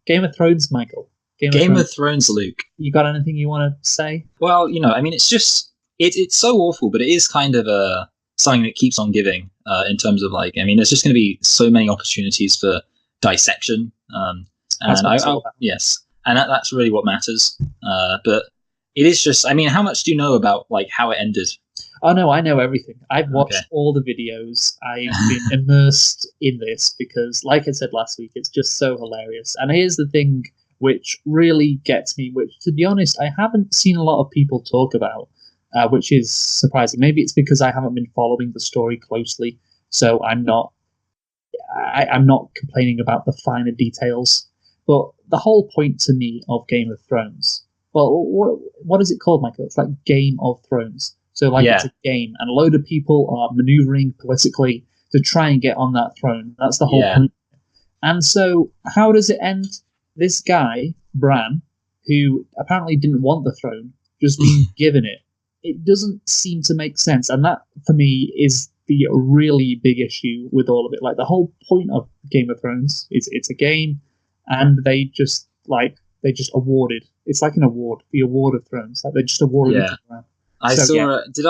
Game of Thrones, Michael. Game of Thrones, Luke. You got anything you want to say? Well, I mean, it's just it's so awful, but it is kind of something that keeps on giving. In terms of I mean, there's just going to be so many opportunities for dissection. Yes, and that's really what matters. But it is just, I mean, how much do you know about how it ended? Oh no, I know everything. I've watched all the videos. I've been immersed in this because, like I said last week, it's just so hilarious. And here's the thing which really gets me, which, to be honest, I haven't seen a lot of people talk about, which is surprising. Maybe it's because I haven't been following the story closely, so I'm not complaining about the finer details. But the whole point to me of Game of Thrones, well, what is it called, Michael? It's like Game of Thrones. So it's a game, and a load of people are maneuvering politically to try and get on that throne. That's the whole point. And so how does it end? This guy, Bran, who apparently didn't want the throne, just being given it. It doesn't seem to make sense. And that, for me, is the really big issue with all of it. The whole point of Game of Thrones is it's a game, and they just awarded. It's like an award, the Award of Thrones. They just awarded it to Bran. I did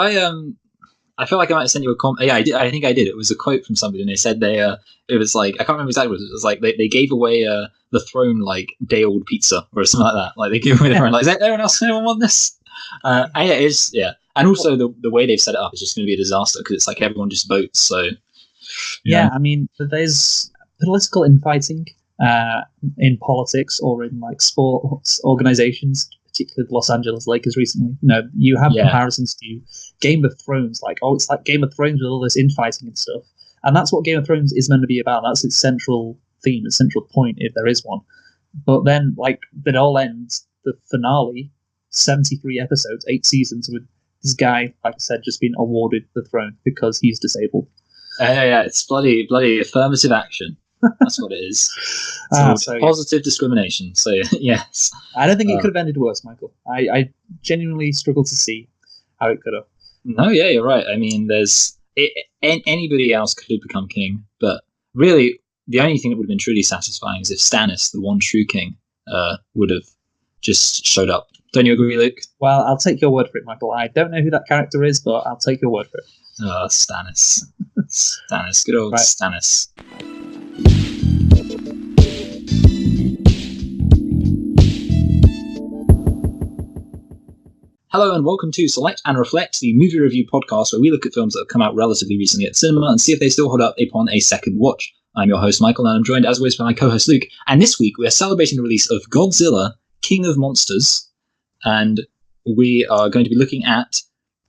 I feel like I might have sent you a comment. Yeah, I did. I think I did. It was a quote from somebody, and they said it was I can't remember exactly what it was. It was they gave away the throne day old pizza or something like that. They gave away the throne. Is anyone want this? It is. Yeah, and also the way they've set it up is just going to be a disaster because it's everyone just votes. So I mean, there's political infighting in politics or in sports organizations. Particularly the Los Angeles Lakers recently. You have comparisons to Game of Thrones, it's like Game of Thrones with all this infighting and stuff. And that's what Game of Thrones is meant to be about. That's its central theme, its central point, if there is one. But then, it all ends, the finale, 73 episodes, 8 seasons, with this guy, like I said, just being awarded the throne because he's disabled. It's bloody affirmative action. That's what it is. Positive discrimination. So yes, I don't think it could have ended worse, Michael. I genuinely struggle to see how it could have. No, yeah, you're right. I mean, anybody else could have become king, but really, the only thing that would have been truly satisfying is if Stannis, the one true king, would have just showed up. Don't you agree, Luke? Well, I'll take your word for it, Michael. I don't know who that character is, but I'll take your word for it. Oh, Stannis. Stannis. Good old Stannis. Hello and welcome to Select and Reflect, the movie review podcast where we look at films that have come out relatively recently at cinema and see if they still hold up upon a second watch. I'm your host, Michael, and I'm joined as always by my co-host, Luke. And this week we are celebrating the release of Godzilla, King of Monsters, and we are going to be looking at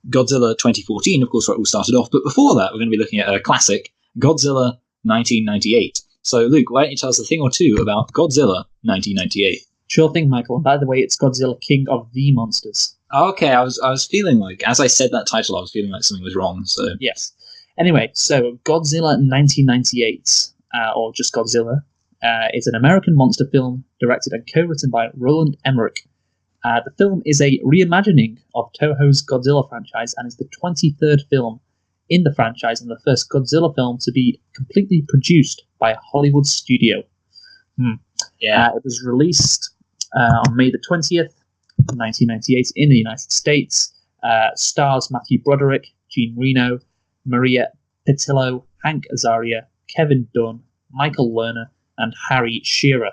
Godzilla 2014, of course, where it all started off. But before that, we're going to be looking at a classic, Godzilla 1998. So, Luke, why don't you tell us a thing or two about Godzilla 1998? Sure thing, Michael. And by the way, it's Godzilla, King of the Monsters. Okay, I was feeling as I said that title, I was feeling like something was wrong. So yes. Anyway, so Godzilla 1998, or just Godzilla, is an American monster film directed and co-written by Roland Emmerich. The film is a reimagining of Toho's Godzilla franchise and is the 23rd film in the franchise and the first Godzilla film to be completely produced by a Hollywood studio. It was released on May the 20th, 1998 in the United States. Stars Matthew Broderick, Jean Reno, Maria Pitillo, Hank Azaria, Kevin Dunn, Michael Lerner, and Harry Shearer.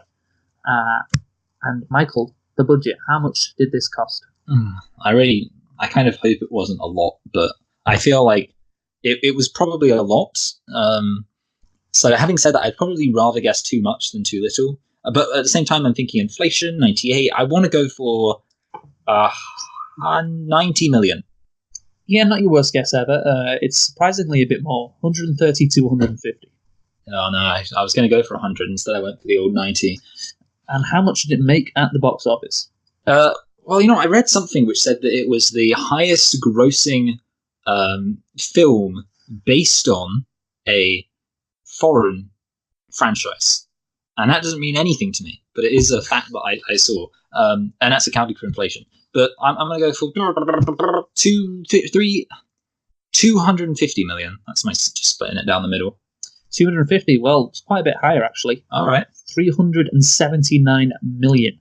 And Michael, the budget, how much did this cost? I kind of hope it wasn't a lot, but I feel like it was probably a lot. So having said that, I'd probably rather guess too much than too little. But at the same time, I'm thinking inflation, 98. I want to go for 90 million. Yeah, not your worst guess ever. It's surprisingly a bit more, 130 to 150. Oh no, I was going to go for 100. Instead, I went for the old 90. And how much did it make at the box office? Well, I read something which said that it was the highest grossing film based on a foreign franchise. And that doesn't mean anything to me, but it is a fact that I saw. And that's accounting for inflation. But I'm going to go for 250 million. That's my just splitting it down the middle. 250. Well, it's quite a bit higher, actually. All right. $379 million.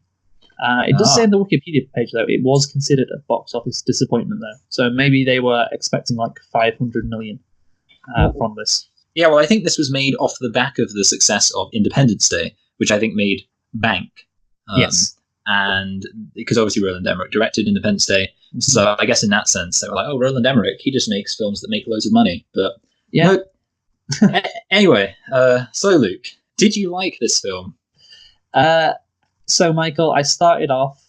It does say on the Wikipedia page, though, it was considered a box office disappointment, though. So maybe they were expecting like $500 million from this. Yeah, well, I think this was made off the back of the success of Independence Day, which I think made bank. Yes. And because obviously Roland Emmerich directed Independence Day, so I guess in that sense they were like, oh, Roland Emmerich, he just makes films that make loads of money. But yeah. No. Anyway, so Luke, did you like this film? So Michael, I started off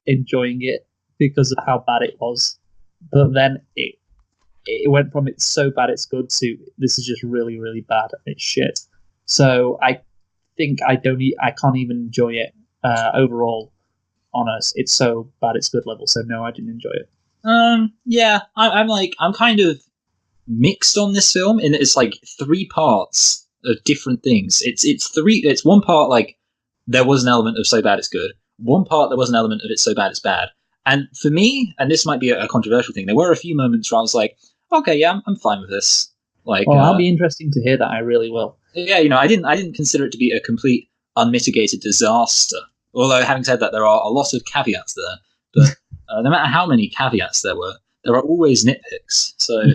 enjoying it because of how bad it was, but then it went from it's so bad it's good to this is just really, really bad and it's shit. So I think I can't even enjoy it overall on us. It's so bad it's good level. So no, I didn't enjoy it. Yeah, I'm kind of mixed on this film, and it's like three parts of different things. It's one part like there was an element of so bad it's good. One part there was an element of it's so bad it's bad. And for me, and this might be a controversial thing, there were a few moments where I was like, okay, yeah, I'm fine with this. Like, well, I'll be interesting to hear that. I really will. Yeah, I didn't consider it to be a complete unmitigated disaster. Although, having said that, there are a lot of caveats there. But no matter how many caveats there are always nitpicks. So,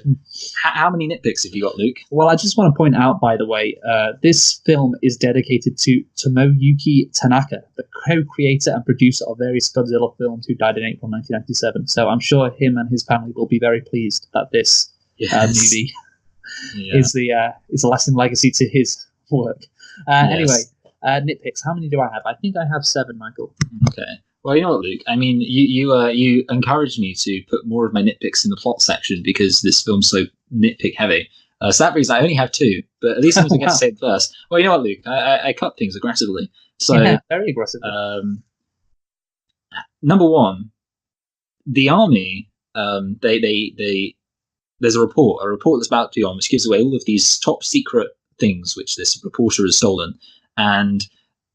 how many nitpicks have you got, Luke? Well, I just want to point out, by the way, this film is dedicated to Tomoyuki Tanaka, the co-creator and producer of various Godzilla films, who died in April 1997. So I'm sure him and his family will be very pleased that this movie is a lasting legacy to his work. Anyway, nitpicks. How many do I have? I think I have 7, Michael. Okay. Well, you know what, Luke? I mean, you encouraged me to put more of my nitpicks in the plot section because this film's so nitpick heavy. So that means I only have 2, but at least I'm going to get to say it first. Well, you know what, Luke? I cut things aggressively. So very aggressively. Number 1, the army. There's a report that's about to be on, which gives away all of these top secret things which this reporter has stolen, and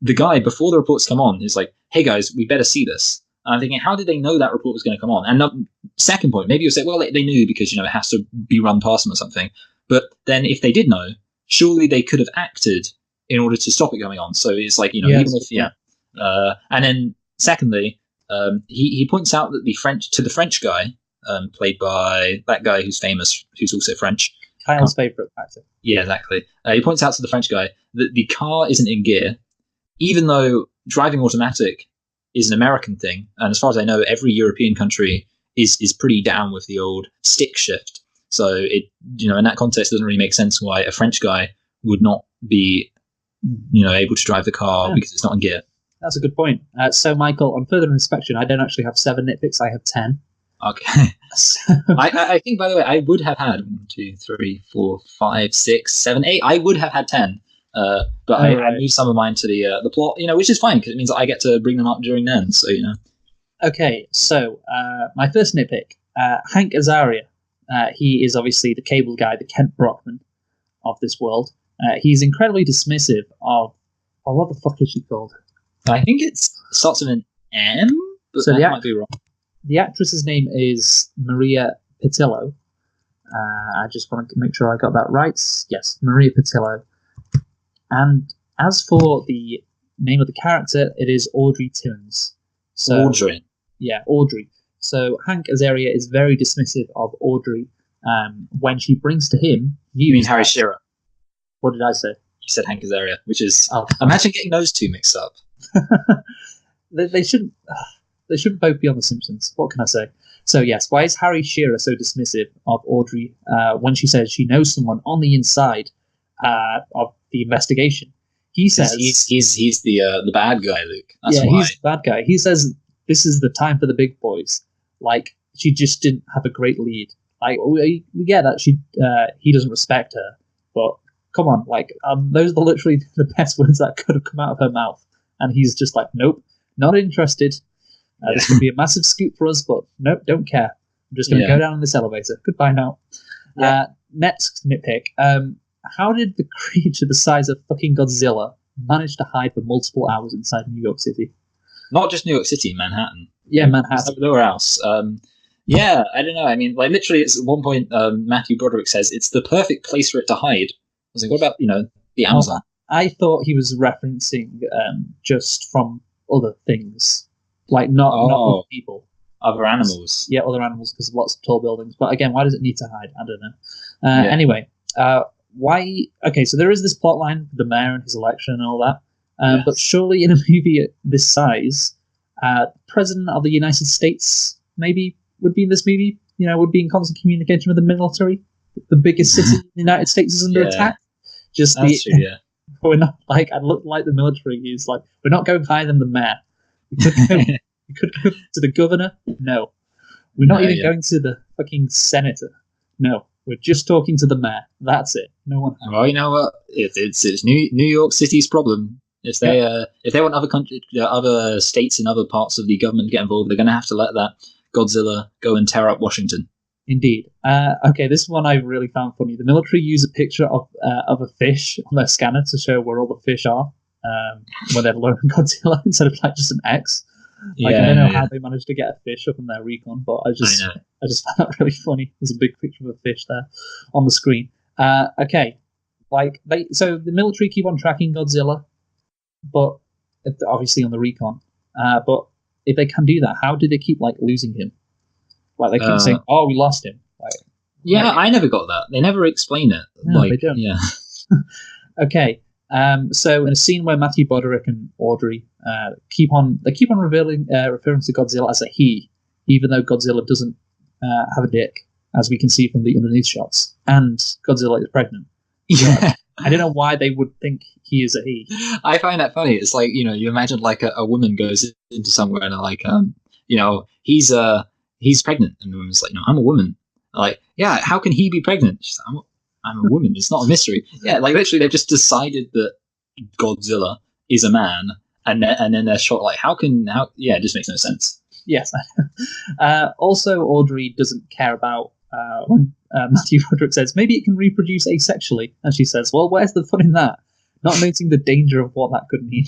the guy, before the reports come on, is like, hey guys, we better see this. And I'm thinking, how did they know that report was going to come on? And second point, maybe you'll say, well, they knew because, it has to be run past them or something. But then if they did know, surely they could have acted in order to stop it going on. So it's like, even if, and then secondly, he points out that the French guy, played by that guy who's famous, who's also French. Kyle's favourite actor. Yeah, exactly. He points out to the French guy that the car isn't in gear, even though driving automatic is an American thing, and as far as I know, every European country is pretty down with the old stick shift. So it, in that context, it doesn't really make sense why a French guy would not be, able to drive the car because it's not in gear. That's a good point. So, Michael, on further inspection, I don't actually have 7 nitpicks. I have 10. Okay. I think, by the way, I would have had 1, 2, 3, 4, 5, 6, 7, 8. I would have had 10. But I moved some of mine to the plot, which is fine because it means I get to bring them up during then. So, Okay, so my first nitpick, Hank Azaria. He is obviously the cable guy, the Kent Brockman of this world. He's incredibly dismissive of what the fuck is she called? I think it's starts with an M, but so that might be wrong. The actress's name is Maria Pitillo. I just want to make sure I got that right. Yes, Maria Pitillo. And as for the name of the character, it is Audrey Timmons. So, Audrey. Yeah, Audrey. So Hank Azaria is very dismissive of Audrey when she brings to him... You mean Harry Shearer? What did I say? You said Hank Azaria, which is... Oh. Imagine getting those two mixed up. They shouldn't both be on The Simpsons. What can I say? So yes, why is Harry Shearer so dismissive of Audrey when she says she knows someone on the inside of the investigation? He says he's the bad guy, Luke. That's why. He's the bad guy. He says this is the time for the big boys. Like, she just didn't have a great lead. Like, we get that he doesn't respect her, but come on, like, those are literally the best words that could have come out of her mouth. And he's just like, nope, not interested. This could be a massive scoop for us, but nope, don't care. I'm just going to go down in this elevator. Goodbye now. Next nitpick. How did the creature the size of fucking Godzilla manage to hide for multiple hours inside New York City? Not just New York City, Manhattan. Yeah, Manhattan. Nowhere else. I don't know. I mean, like, literally, it's at one point, Matthew Broderick says it's the perfect place for it to hide. I was like, what about, the Amazon? I thought he was referencing just from other things, like not other people. Other animals. Yeah, other animals, because of lots of tall buildings. But again, why does it need to hide? I don't know. Anyway, why... Okay, so there is this plot line with the mayor and his election and all that. Yes. But surely in a movie this size, the President of the United States maybe would be in this movie, would be in constant communication with the military. The biggest city in the United States is under attack. That's true, yeah. We're not like... I look like the military is like, we're not going higher than the mayor. We could go to the governor. No. We're not even going to the fucking senator. No. We're just talking to the mayor. That's it. No one. Well, you know what? It's New York City's problem. If they want other states and other parts of the government to get involved, they're going to have to let that Godzilla go and tear up Washington. Indeed. Okay, this one I really found funny. The military use a picture of a fish on their scanner to show where all the fish are when they're lowering Godzilla instead of like just an X. I don't know how they managed to get a fish up in their recon, but I just found that really funny. There's a big picture of a fish there on the screen. Okay, so the military keep on tracking Godzilla, but obviously on the recon. But if they can do that, how do they keep losing him? They keep saying, "Oh, we lost him." I never got that. They never explain it. No, they don't. Yeah. Okay. So in a scene where Matthew Broderick and Audrey keep on referring to Godzilla as a he, even though Godzilla doesn't have a dick, as we can see from the underneath shots, and Godzilla is pregnant. Yeah. I don't know why they would think he is a he. I find that funny. It's like, you imagine a woman goes into somewhere and they're like, he's pregnant, and the woman's like, no, I'm a woman. Like, yeah, how can he be pregnant? She's like, I'm a woman. It's not a mystery. Yeah, literally, they've just decided that Godzilla is a man, and then they're shot. It just makes no sense. Yes. Also, Audrey doesn't care about when Matthew Broderick says maybe it can reproduce asexually, and she says, "Well, where's the fun in that?" Not noting the danger of what that could mean.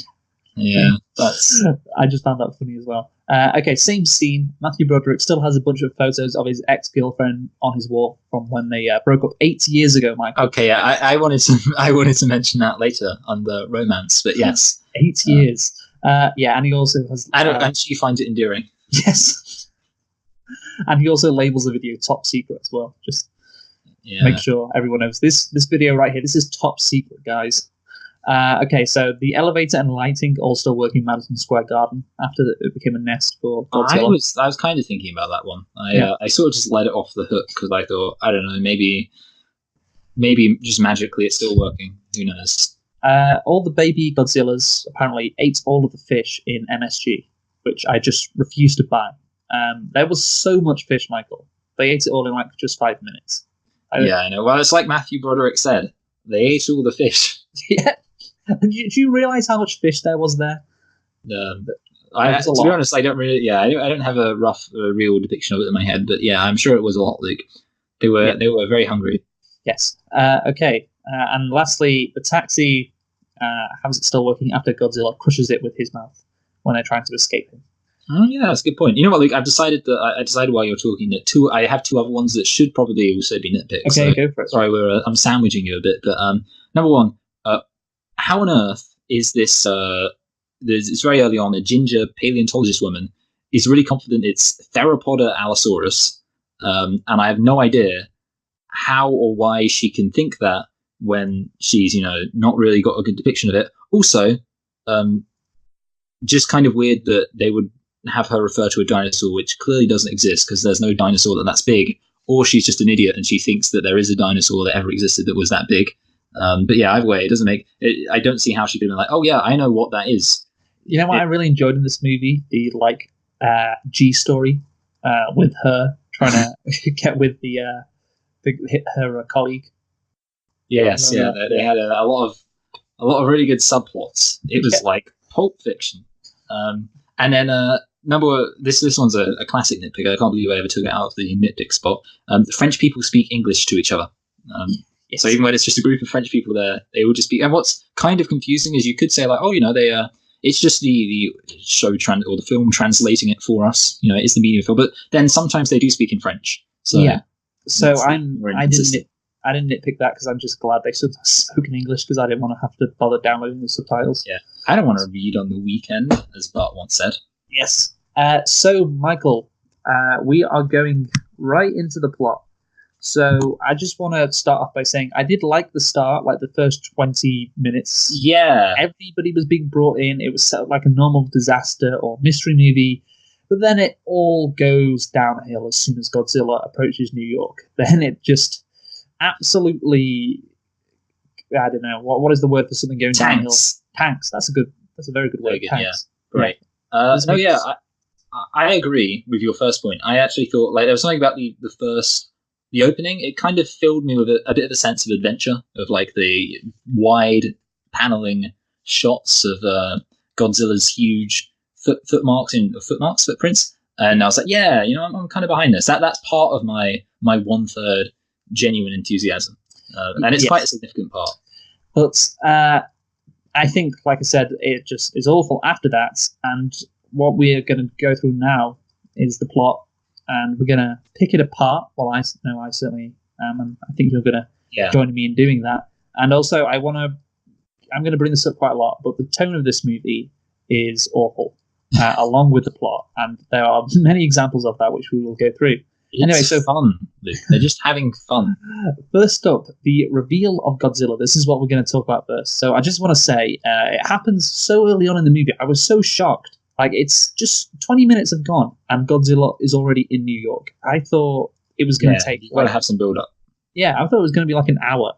Yeah, I just found that funny as well. Okay, same scene. Matthew Broderick still has a bunch of photos of his ex-girlfriend on his wall from when they broke up 8 years ago, Michael. Okay, yeah, I wanted to mention that later on the romance, but yes, 8 years. And he also has. And she finds it endearing. Yes, and he also labels the video top secret as well. Just make sure everyone knows this video right here. This is top secret, guys. Okay, so the elevator and lighting all still work in Madison Square Garden after it became a nest for Godzilla. I was kind of thinking about that one. I sort of just let it off the hook because I thought, I don't know, maybe just magically it's still working. Who knows? All the baby Godzillas apparently ate all of the fish in MSG, which I just refused to buy. There was so much fish, Michael. They ate it all in just 5 minutes. I know. Well, it's like Matthew Broderick said. They ate all the fish. Yeah. Do you realize how much fish there was there? To be honest, I don't really. Yeah, I don't have a real depiction of it in my head, but yeah, I'm sure it was a lot. They were very hungry. Yes. Okay. And lastly, the taxi has it still working after Godzilla crushes it with his mouth when they're trying to escape him. Oh yeah, that's a good point. You know what, Luke? I decided while you're talking that I have two other ones that should probably also be nitpicks. Okay, go for it. Sorry, I'm sandwiching you a bit, but number one, how on earth is this? It's very early on. A ginger paleontologist woman is really confident it's Theropoda allosaurus, and I have no idea how or why she can think that when she's not really got a good depiction of it. Also, just kind of weird that they would have her refer to a dinosaur which clearly doesn't exist because there's no dinosaur that's big, or she's just an idiot and she thinks that there is a dinosaur that ever existed that was that big. But yeah, either way, it doesn't make it. I don't see how she could be like, oh yeah, I know what that is. You know what I really enjoyed in this movie? The G story with her trying to get with her colleague. Yes, yeah, they had a lot of really good subplots. It was like Pulp Fiction. And then this one's a classic nitpick. I can't believe I ever took it out of the nitpick spot. The French people speak English to each other. Yes. So even when it's just a group of French people there, they will just speak. And what's kind of confusing is you could say it's just the show or the film translating it for us. It's the medium film, but then sometimes they do speak in French. So yeah. So I I didn't nitpick that because I'm just glad they spoke in English because I didn't want to have to bother downloading the subtitles. Yeah, I don't want to read on the weekend, as Bart once said. Yes. So, Michael, we are going right into the plot. So I just want to start off by saying I did like the start, like the first 20 minutes. Yeah. Everybody was being brought in. It was set up like a normal disaster or mystery movie. But then it all goes downhill as soon as Godzilla approaches New York. Then it just absolutely, I don't know, what is the word for something going downhill? Tanks. That's a very good word. Tanks. Yeah. Right. No, yeah, I agree with your first point. I actually thought like there was something about the opening. It kind of filled me with a bit of a sense of adventure, of like the wide paneling shots of Godzilla's huge footprints. And I was like, yeah, I'm kind of behind this. That's part of my 1/3 genuine enthusiasm, and it's quite a significant part. But I think, like I said, it just is awful after that. And what we're going to go through now is the plot, and we're going to pick it apart. Well, I certainly am, and I think you're going to join me in doing that. And also, I'm going to bring this up quite a lot, but the tone of this movie is awful, along with the plot, and there are many examples of that which we will go through. Anyway, so fun, Luke. They're just having fun. First up, the reveal of Godzilla. This is what we're going to talk about first. So I just want to say, it happens so early on in the movie. I was so shocked. Like, it's just 20 minutes have gone, and Godzilla is already in New York. I thought it was going to take... You've got to have some build-up. Yeah, I thought it was going to be like an hour.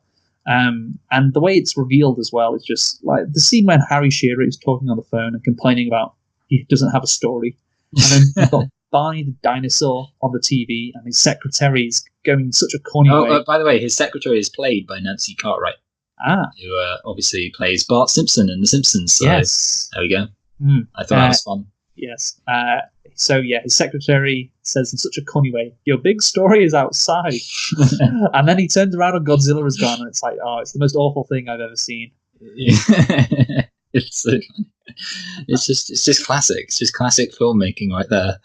And the way it's revealed as well is just like the scene when Harry Shearer is talking on the phone and complaining about he doesn't have a story. And then you've got Barney the dinosaur on the TV, and his secretary is going such a corny way. By the way, his secretary is played by Nancy Cartwright, who obviously plays Bart Simpson in The Simpsons. So yes. There we go. I thought that was fun. Yes. So, yeah, his secretary says in such a corny way, "Your big story is outside." And then he turns around and Godzilla is gone, and it's like, oh, it's the most awful thing I've ever seen. It's just classic. It's just classic filmmaking right there.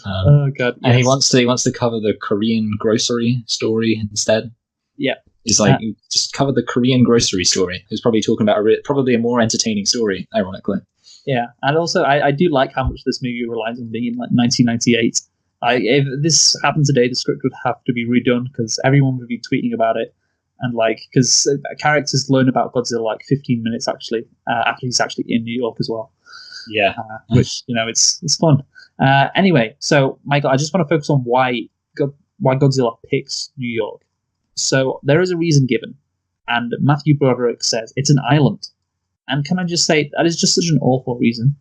Oh god! Yes. And he wants to cover the Korean grocery story instead. Yeah, he's like, just cover the Korean grocery story. He's probably talking about probably a more entertaining story, ironically. Yeah, and also I do like how much this movie relies on being in like 1998. If this happened today, the script would have to be redone because everyone would be tweeting about it, and because characters learn about Godzilla like 15 minutes actually after he's actually in New York as well. Yeah, which it's fun. Anyway, so Michael, I just want to focus on why Godzilla picks New York. So there is a reason given, and Matthew Broderick says it's an island. And can I just say, that is just such an awful reason.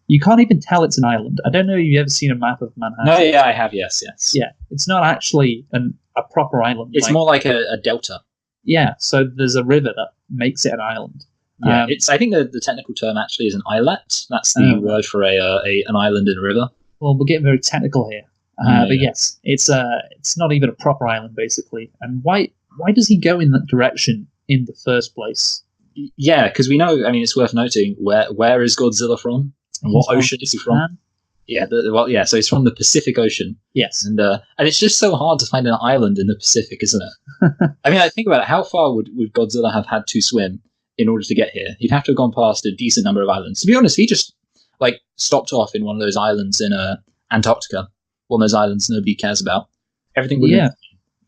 You can't even tell it's an island. I don't know if you've ever seen a map of Manhattan. No, yeah, I have, yes. Yeah, it's not actually a proper island. It's more like a delta. Yeah, so there's a river that makes it an island. Yeah, I think the technical term actually is an islet. That's the word for an island in a river. Well, we're getting very technical here. But yes, it's not even a proper island, basically. And why does he go in that direction in the first place? Yeah, because we know. I mean, it's worth noting where is Godzilla from, and what ocean is he from? Yeah, so he's from the Pacific Ocean. Yes, and it's just so hard to find an island in the Pacific, isn't it? I mean, I think about it. How far would Godzilla have had to swim in order to get here? He'd have to have gone past a decent number of islands. To be honest, he just stopped off in one of those islands in Antarctica, one of those islands nobody cares about. Everything would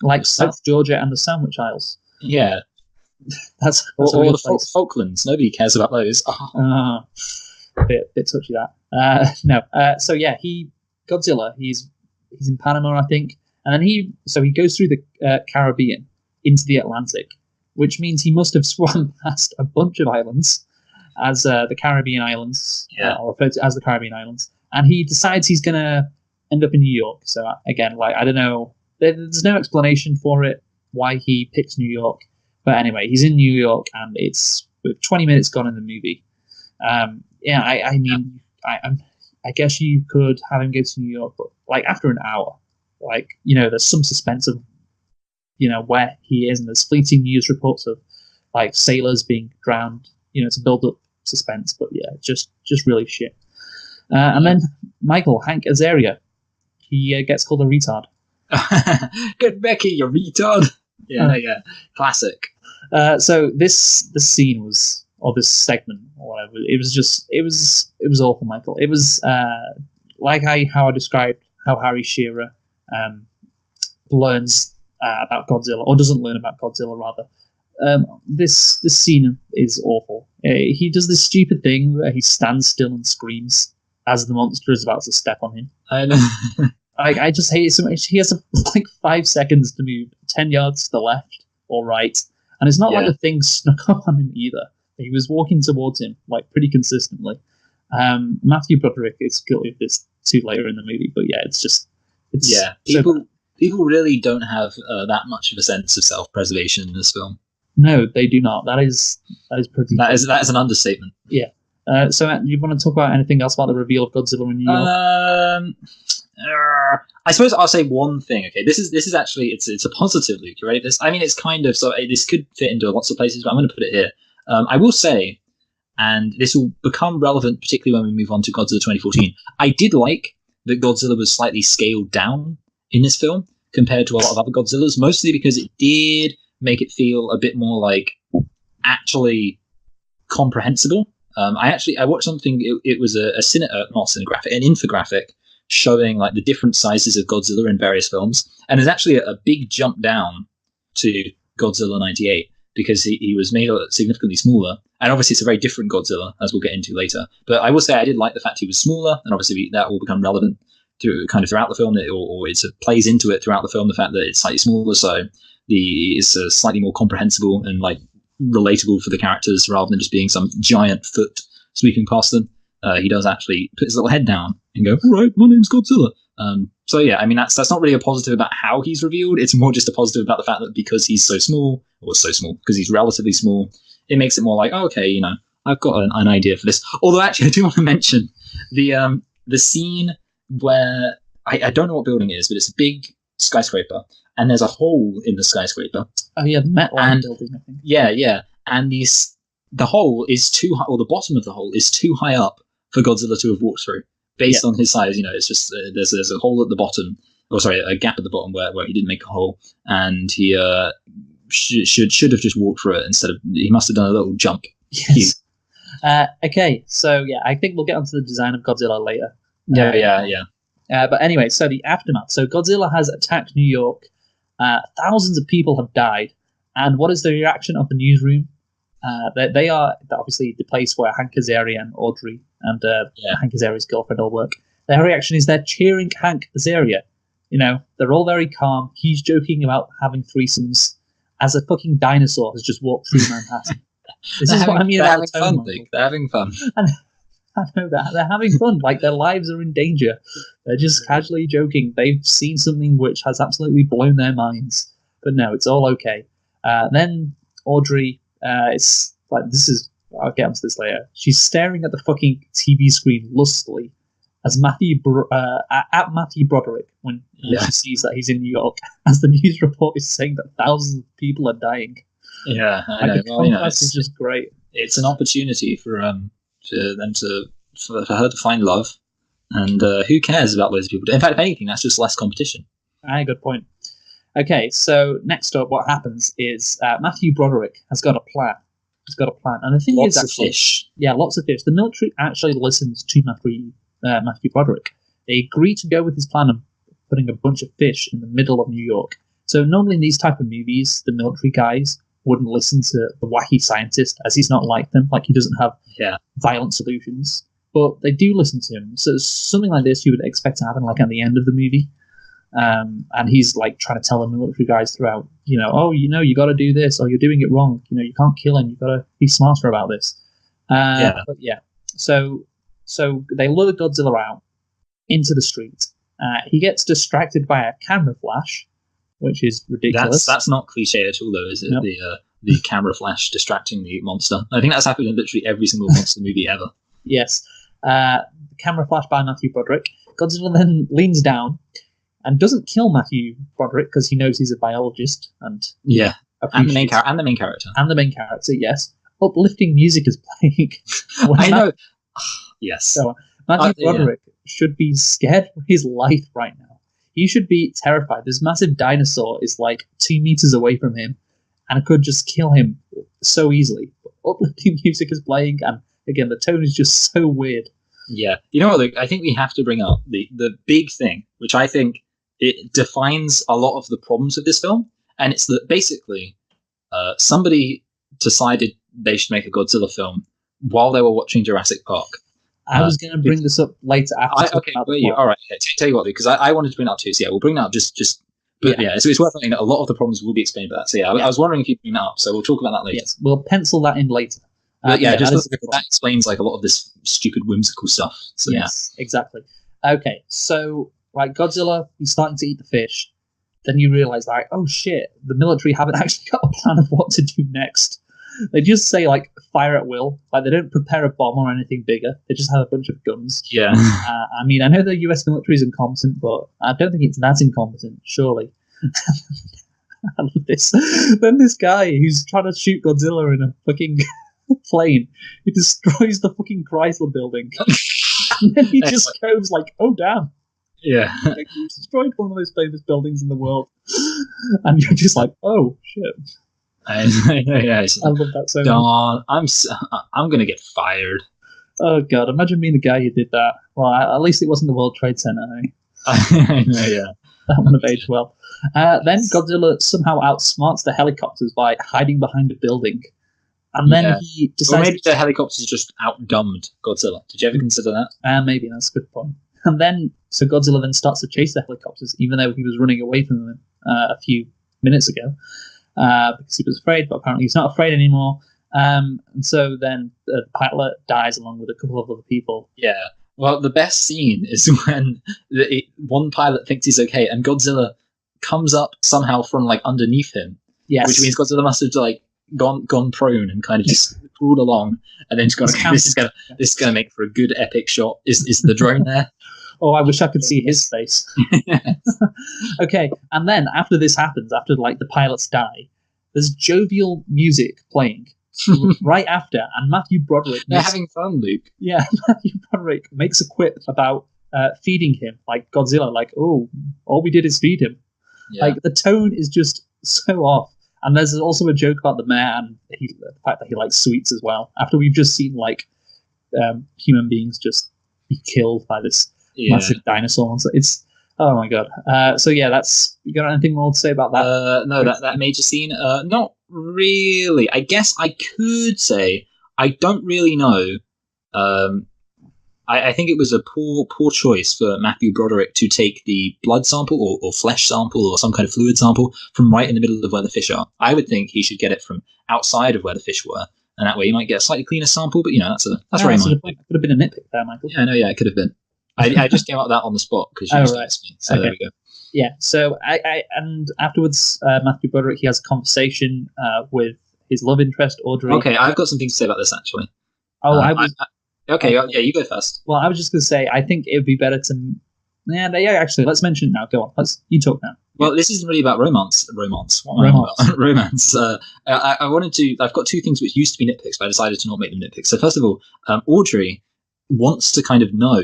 like South Georgia and the Sandwich Isles. Yeah. That's or the Falklands. Nobody cares about those. Bit touchy that. No. So yeah, Godzilla. He's in Panama, I think, and then he goes through the Caribbean into the Atlantic, which means he must have swum past a bunch of islands, as the Caribbean islands, or referred to as the Caribbean islands, and he decides he's gonna end up in New York. So again, I don't know. There's no explanation for it why he picks New York. But anyway, he's in New York, and it's with 20 minutes gone in the movie. I mean, I guess you could have him go to New York, but after an hour, there's some suspense of, where he is, and there's fleeting news reports of sailors being drowned, to build up suspense. But yeah, just really shit. And then Michael, Hank Azaria, he gets called a retard. Get back here, you retard. Yeah. Classic. So this scene was, or this segment or whatever, it was awful, Michael. It was like how I described how Harry Shearer learns about Godzilla, or doesn't learn about Godzilla rather. This scene is awful. He does this stupid thing where he stands still and screams as the monster is about to step on him. I know. I just hate it so much. He has like 5 seconds to move 10 yards to the left or right, and it's not like the thing snuck up on him either. He was walking towards him like pretty consistently. Matthew Broderick is guilty of this too later in the movie, but yeah, it's people really don't have that much of a sense of self-preservation in this film. No, they do not. That is pretty. That is an understatement. Yeah. So, you want to talk about anything else about the reveal of Godzilla in New York? I suppose I'll say one thing. Okay, this is actually it's a positive, Luke. You ready for this? I mean, it's kind of this could fit into lots of places, but I'm going to put it here. I will say, and this will become relevant, particularly when we move on to Godzilla 2014. I did like that Godzilla was slightly scaled down in this film compared to a lot of other Godzillas, mostly because it did make it feel a bit more like actually comprehensible. I watched something. It was an infographic showing like the different sizes of Godzilla in various films, and there's actually a big jump down to Godzilla '98 because he was made significantly smaller, and obviously it's a very different Godzilla, as we'll get into later. But I will say I did like the fact he was smaller, and obviously that will become relevant throughout the film, or it plays into it throughout the film. The fact that it's slightly smaller, so it's slightly more comprehensible and like relatable for the characters rather than just being some giant foot sweeping past them. He does actually put his little head down and go, "All right, my name's Godzilla." So yeah, I mean that's not really a positive about how he's revealed. It's more just a positive about the fact that because he's because he's relatively small, it makes it more like, oh, okay, I've got an idea for this. Although actually, I do want to mention the scene where I don't know what building it is, but it's a big skyscraper, and there's a hole in the skyscraper. Oh yeah, the Metline building, I think. Yeah, and the hole is too high, or the bottom of the hole is too high up for Godzilla to have walked through. Based on his size, it's just there's a hole at the bottom, a gap at the bottom where he didn't make a hole, and he should have just walked through it instead of he must have done a little jump. Yes. Okay, so yeah, I think we'll get onto the design of Godzilla later. Yeah. But anyway, so the aftermath. So Godzilla has attacked New York. Thousands of people have died. And what is the reaction of the newsroom? They are obviously the place where Hank Azaria and Audrey and Hank Azaria's girlfriend all work. Their reaction is they're cheering Hank Azaria. They're all very calm. He's joking about having threesomes as a fucking dinosaur has just walked through Manhattan. This is what I mean. They're having fun. They're having fun. And I know that. They're having fun. Like, their lives are in danger. They're just casually joking. They've seen something which has absolutely blown their minds. But no, it's all okay. Then Audrey, it's like, I'll get onto this later. She's staring at the fucking TV screen lustily as Matthew Broderick when she sees that he's in New York, as the news report is saying that thousands of people are dying. Yeah, I know. The contrast is just great. It's an opportunity for her to find love, and who cares about those people? In fact, if anything, that's just less competition. Good point. Okay, so next up, what happens is Matthew Broderick has got a plan. And the thing is, actually, fish. Yeah, lots of fish. The military actually listens to Matthew Broderick. They agree to go with his plan of putting a bunch of fish in the middle of New York. So normally in these type of movies, the military guys wouldn't listen to the wacky scientist, as he's not like them. Like, he doesn't have violent solutions. But they do listen to him. So something like this you would expect to happen like at the end of the movie. And he's like trying to tell the military guys throughout, you got to do this, or you're doing it wrong. You can't kill him. You got to be smarter about this. But yeah. So they lure Godzilla out into the street. He gets distracted by a camera flash, which is ridiculous. That's not cliche at all, though, is it? Nope. The camera flash distracting the monster. I think that's happened in literally every single monster movie ever. Yes. Camera flash by Matthew Broderick. Godzilla then leans down and doesn't kill Matthew Broderick because he knows he's a biologist and and the main character. And the main character, yes. Uplifting music is playing. I know. Yes. So Matthew Broderick should be scared for his life right now. he should be terrified. This massive dinosaur is like 2 meters away from him, and it could just kill him so easily. Uplifting music is playing, and again, the tone is just so weird. Yeah. You know what, Luke? I think we have to bring up the big thing, which I think it defines a lot of the problems of this film, and it's that basically somebody decided they should make a Godzilla film while they were watching Jurassic Park. I was going to bring this up later after. Okay, all right. Okay. Tell you what, because I wanted to bring that up too. So yeah, we'll bring that up just. But yeah, so it's worth noting that a lot of the problems will be explained by that. So yeah, I was wondering if you'd bring that up. So we'll talk about that later. Yes, we'll pencil that in later. But that explains like a lot of this stupid whimsical stuff. So yes, exactly. Okay, so right, Godzilla, he's starting to eat the fish. Then you realise, like, oh shit, the military haven't actually got a plan of what to do next. They just say, like, fire at will. Like, they don't prepare a bomb or anything bigger. They just have a bunch of guns. Yeah. I mean, I know the US military is incompetent, but I don't think it's that incompetent, surely. I love this. Then this guy who's trying to shoot Godzilla in a fucking plane, he destroys the fucking Chrysler building. And then he just goes like, oh, damn. Yeah. Like, you destroyed one of the most famous buildings in the world. And you're just like, oh, shit. I love that so much. I'm going to get fired. Oh, God. Imagine being the guy who did that. Well, at least it wasn't the World Trade Center, eh? I know, yeah. That would have aged well. Then Godzilla somehow outsmarts the helicopters by hiding behind a building. And then he decides... Or maybe the helicopters just outdumbed Godzilla. Did you ever consider that? Maybe, that's a good point. And then, so Godzilla then starts to chase the helicopters, even though he was running away from them a few minutes ago, because he was afraid, but apparently he's not afraid anymore. And so then the pilot dies along with a couple of other people. Yeah. Well, the best scene is when one pilot thinks he's okay, and Godzilla comes up somehow from like underneath him. Yes. Which means Godzilla must have like gone prone and kind of just pulled along, and then just gone, okay, this is gonna make for a good epic shot. Is the drone there? Oh, I wish I could see his face. Okay, and then after this happens, after like the pilots die, there's jovial music playing right after, and Matthew Broderick. They're having fun, Luke. Yeah, Matthew Broderick makes a quip about feeding him, like Godzilla, like, oh, all we did is feed him. Yeah. Like the tone is just so off. And there's also a joke about the mayor and the fact that he likes sweets as well. After we've just seen like human beings just be killed by this massive dinosaur. So it's, oh my god. So yeah, that's, you got anything more to say about that? No, that major scene, not really. I guess I could say I don't really know. I think it was a poor choice for Matthew Broderick to take the blood sample or flesh sample or some kind of fluid sample from right in the middle of where the fish are. I would think he should get it from outside of where the fish were, and that way you might get a slightly cleaner sample. But that's very minor. It could have been a nitpick there, Michael. Yeah, no, it could have been. I just came up with that on the spot because you just asked me. So there we go. Yeah. So and afterwards, Matthew Broderick, he has a conversation with his love interest, Audrey. Okay, I've got something to say about this actually. Oh, Okay, yeah, you go first. Well, I was just going to say, I think it would be better to... Yeah, actually, let's mention it now. Go on. You talk now. Well, this isn't really about romance. Romance. I wanted to... I've got two things which used to be nitpicks, but I decided to not make them nitpicks. So first of all, Audrey wants to kind of know,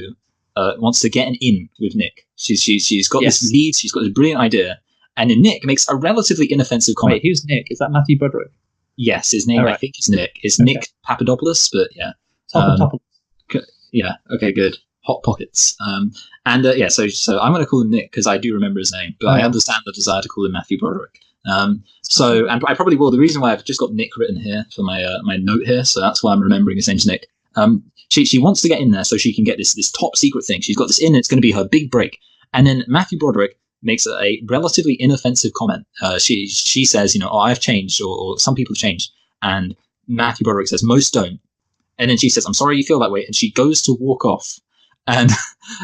wants to get an in with Nick. She's got this lead, she's got this brilliant idea, and then Nick makes a relatively inoffensive comment. Wait, who's Nick? Is that Matthew Broderick? Yes, his name, I think, is Nick. It's Nick Papadopoulos, but yeah. Yeah. Okay. Good. Hot Pockets. So I'm going to call him Nick because I do remember his name, but I understand the desire to call him Matthew Broderick. And I probably will. The reason why I've just got Nick written here for my note here, so that's why I'm remembering his name's Nick. She wants to get in there so she can get this top secret thing. She's got this in, and it's going to be her big break. And then Matthew Broderick makes a relatively inoffensive comment. She says, I've changed, or some people have changed, and Matthew Broderick says most don't. And then she says, I'm sorry you feel that way. And she goes to walk off. And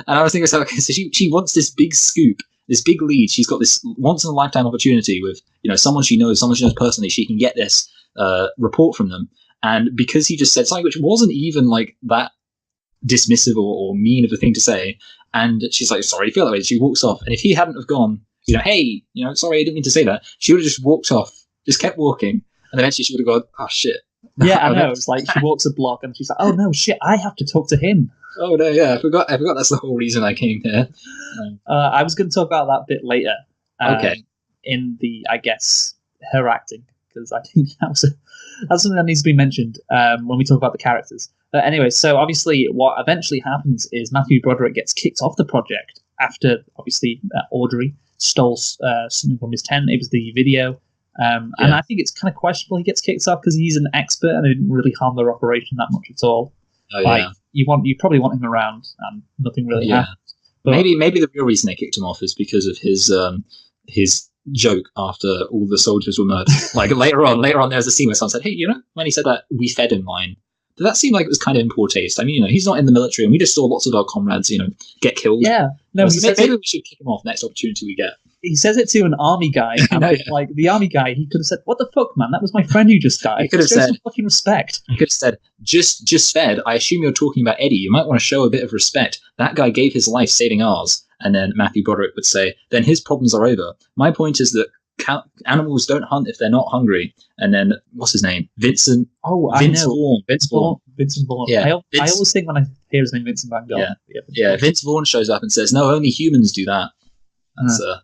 I was thinking, okay, so she wants this big scoop, this big lead. She's got this once-in-a-lifetime opportunity with, someone she knows personally. She can get this report from them. And because he just said something which wasn't even like that dismissive or mean of a thing to say, and she's like, sorry you feel that way. She walks off. And if he hadn't have gone, hey, sorry, I didn't mean to say that, she would have just walked off, just kept walking. And eventually she would have gone, oh, shit. Yeah, I know. It's like she walks a block and she's like, oh no, shit, I have to talk to him. Oh no, yeah, I forgot that's the whole reason I came here. I was going to talk about that bit later. Okay. In the, I guess, her acting, because I think that's something that needs to be mentioned when we talk about the characters. But anyway, so obviously what eventually happens is Matthew Broderick gets kicked off the project after, obviously, Audrey stole something from his tent. It was the video. And I think it's kind of questionable he gets kicked off because he's an expert and it didn't really harm their operation that much at all. Oh, yeah. You probably want him around and nothing really happened. But maybe the real reason they kicked him off is because of his joke after all the soldiers were murdered. Like later on there's a scene where someone said, hey, when he said that we fed him line, did that seem like it was kind of in poor taste? I mean, he's not in the military and we just saw lots of our comrades, get killed. Yeah. No, so maybe we should kick him off next opportunity we get. He says it to an army guy. And like the army guy, he could have said, "What the fuck, man? That was my friend who just died." He could have said, said, some "Fucking respect." He could have said, "Just fed. I assume you're talking about Eddie. You might want to show a bit of respect. That guy gave his life saving ours." And then Matthew Broderick would say, "Then his problems are over. My point is that animals don't hunt if they're not hungry." And then what's his name? Vincent. Oh, Vince I know. Vaughn. Vincent Vaughn. Yeah. I always think when I hear his name, Vincent Van Gogh. Yeah. Vince Vaughn shows up and says, "No, only humans do that."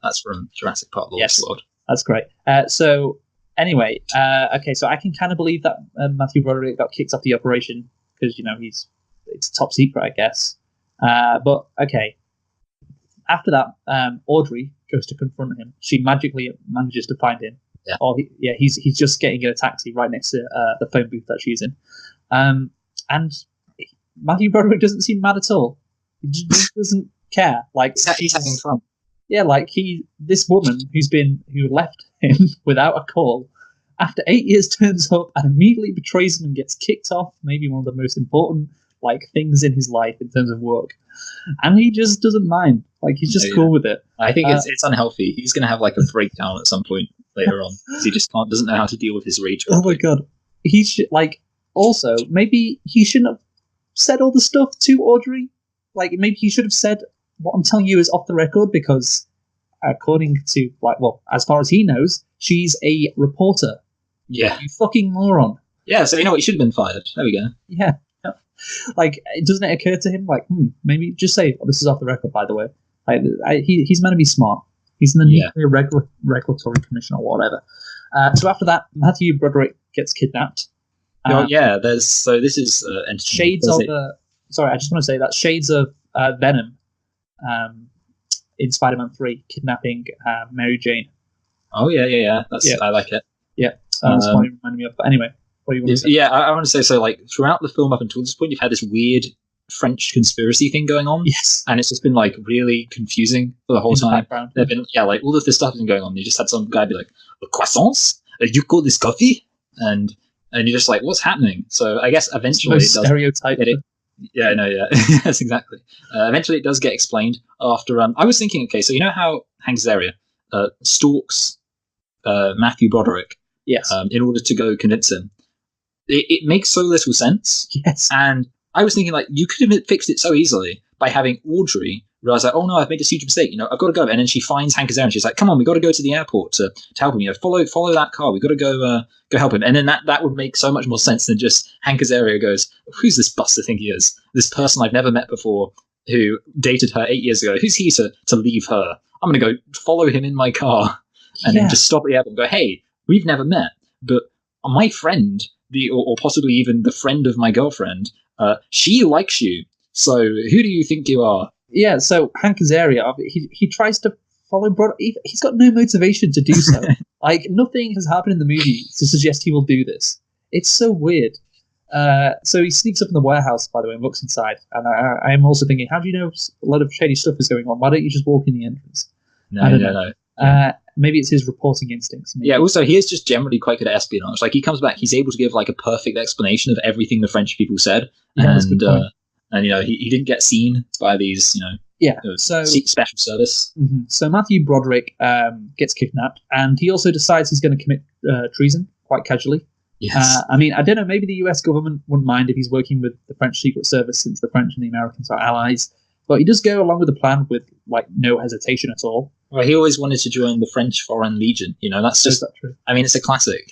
That's from Jurassic Park: The Lost World. That's great. So anyway, okay, so I can kind of believe that Matthew Broderick got kicked off the operation because it's top secret, I guess. But okay, after that, Audrey goes to confront him. She magically manages to find him. Yeah. Or he's just getting in a taxi right next to the phone booth that she's in, and Matthew Broderick doesn't seem mad at all. He just doesn't care. Like he's having fun. Yeah, like this woman who left him without a call, after 8 years turns up and immediately betrays him and gets kicked off maybe one of the most important things in his life in terms of work, and he just doesn't mind. Like he's just cool with it. I think it's unhealthy. He's going to have a breakdown at some point later on because he just doesn't know how to deal with his rage. Oh my god, he should also maybe he shouldn't have said all the stuff to Audrey. Like maybe he should have said, "What I'm telling you is off the record," because according to as far as he knows, she's a reporter. Yeah. You fucking moron. Yeah, so he should have been fired. There we go. Yeah. Doesn't it occur to him maybe just say, "Oh, this is off the record, by the way." He's meant to be smart. He's in the Nuclear Regulatory Commission or whatever. So after that, Matthew Broderick gets kidnapped. This is shades of. Sorry, I just want to say that shades of Venom. In Spider-Man 3, kidnapping Mary Jane. Oh yeah. I like it. Yeah, that's what it reminded me of. But anyway, what do you want to say? Yeah, I want to say so. Throughout the film up until this point, you've had this weird French conspiracy thing going on. Yes, and it's just been really confusing for the whole time. There've been all of this stuff has been going on. You just had some guy be like, "Croissants? You call this coffee?" And you're just like, "What's happening?" So I guess eventually it does stereotype. Yeah, no, yeah. Yes, exactly. Eventually it does get explained after... I was thinking, okay, so you know how Hank Azaria stalks Matthew Broderick in order to go convince him? It makes so little sense. Yes. And I was thinking, you could have fixed it so easily by having Audrey realize, oh no, I've made a huge mistake, I've got to go. And then she finds Hank Azaria and she's like, come on, we got to go to the airport to help him, follow that car, we got to go help him. And then that would make so much more sense than just Hank Azaria goes, who's this buster think he is? This person I've never met before who dated her 8 years ago. Who's he to leave her? I'm going to go follow him in my car and then just stop at the airport and go, hey, we've never met, but my friend, or possibly even the friend of my girlfriend, she likes you. So who do you think you are? Yeah, so Hank Azaria, he tries to follow Broderick. He's got no motivation to do so. Nothing has happened in the movie to suggest he will do this. It's so weird. So he sneaks up in the warehouse, by the way, and looks inside. And I'm also thinking, how do you know a lot of shady stuff is going on? Why don't you just walk in the entrance? No. Maybe it's his reporting instincts. Maybe. Yeah, also, he is just generally quite good at espionage. He comes back, he's able to give a perfect explanation of everything the French people said. Yeah, and he didn't get seen by these, special service. Mm-hmm. So Matthew Broderick gets kidnapped, and he also decides he's going to commit treason quite casually. Yes. I don't know, maybe the US government wouldn't mind if he's working with the French Secret Service, since the French and the Americans are allies. But he does go along with the plan with no hesitation at all. Well, he always wanted to join the French Foreign Legion. That's just. Is that true? I mean, it's a classic.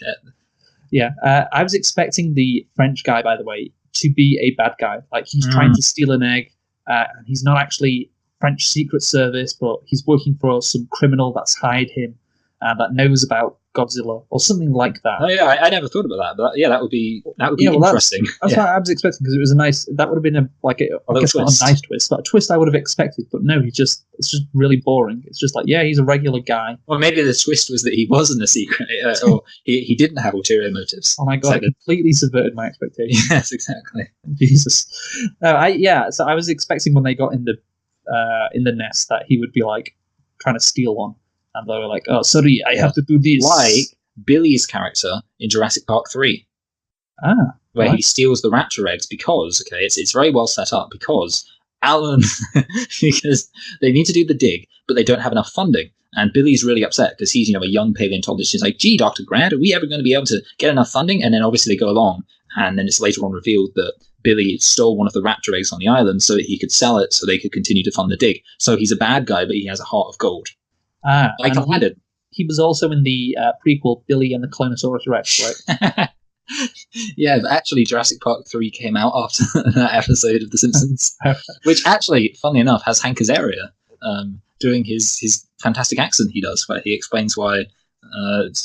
Yeah. I was expecting the French guy, by the way, to be a bad guy. Like, he's trying to steal an egg, and he's not actually French Secret Service, but he's working for some criminal that's hired him, that knows about Godzilla or something like that. Oh yeah, I never thought about that, but yeah, that would be interesting. That's what I was expecting, because it was that would have been I guess not a nice twist, but a twist I would have expected. But no, it's just really boring. It's just like, yeah, he's a regular guy. Well, maybe the twist was that he wasn't a secret, or he didn't have ulterior motives. Oh my god, it completely subverted my expectations. Yes, exactly. Jesus. No, so I was expecting when they got in the nest that he would be like trying to steal one. And they were like, oh, sorry, I have to do this. Like Billy's character in Jurassic Park 3. Where he steals the raptor eggs because, it's very well set up because Alan, because they need to do the dig, but they don't have enough funding. And Billy's really upset because he's, a young paleontologist. He's like, gee, Dr. Grant, are we ever going to be able to get enough funding? And then obviously they go along. And then it's later on revealed that Billy stole one of the raptor eggs on the island so that he could sell it so they could continue to fund the dig. So he's a bad guy, but he has a heart of gold. Like Aladdin. He was also in the prequel Billy and the Clonosaurus Rex, right? Yeah, but actually Jurassic Park 3 came out after that episode of The Simpsons, which actually, funnily enough, has Hank Azaria doing his fantastic accent he does, where he explains why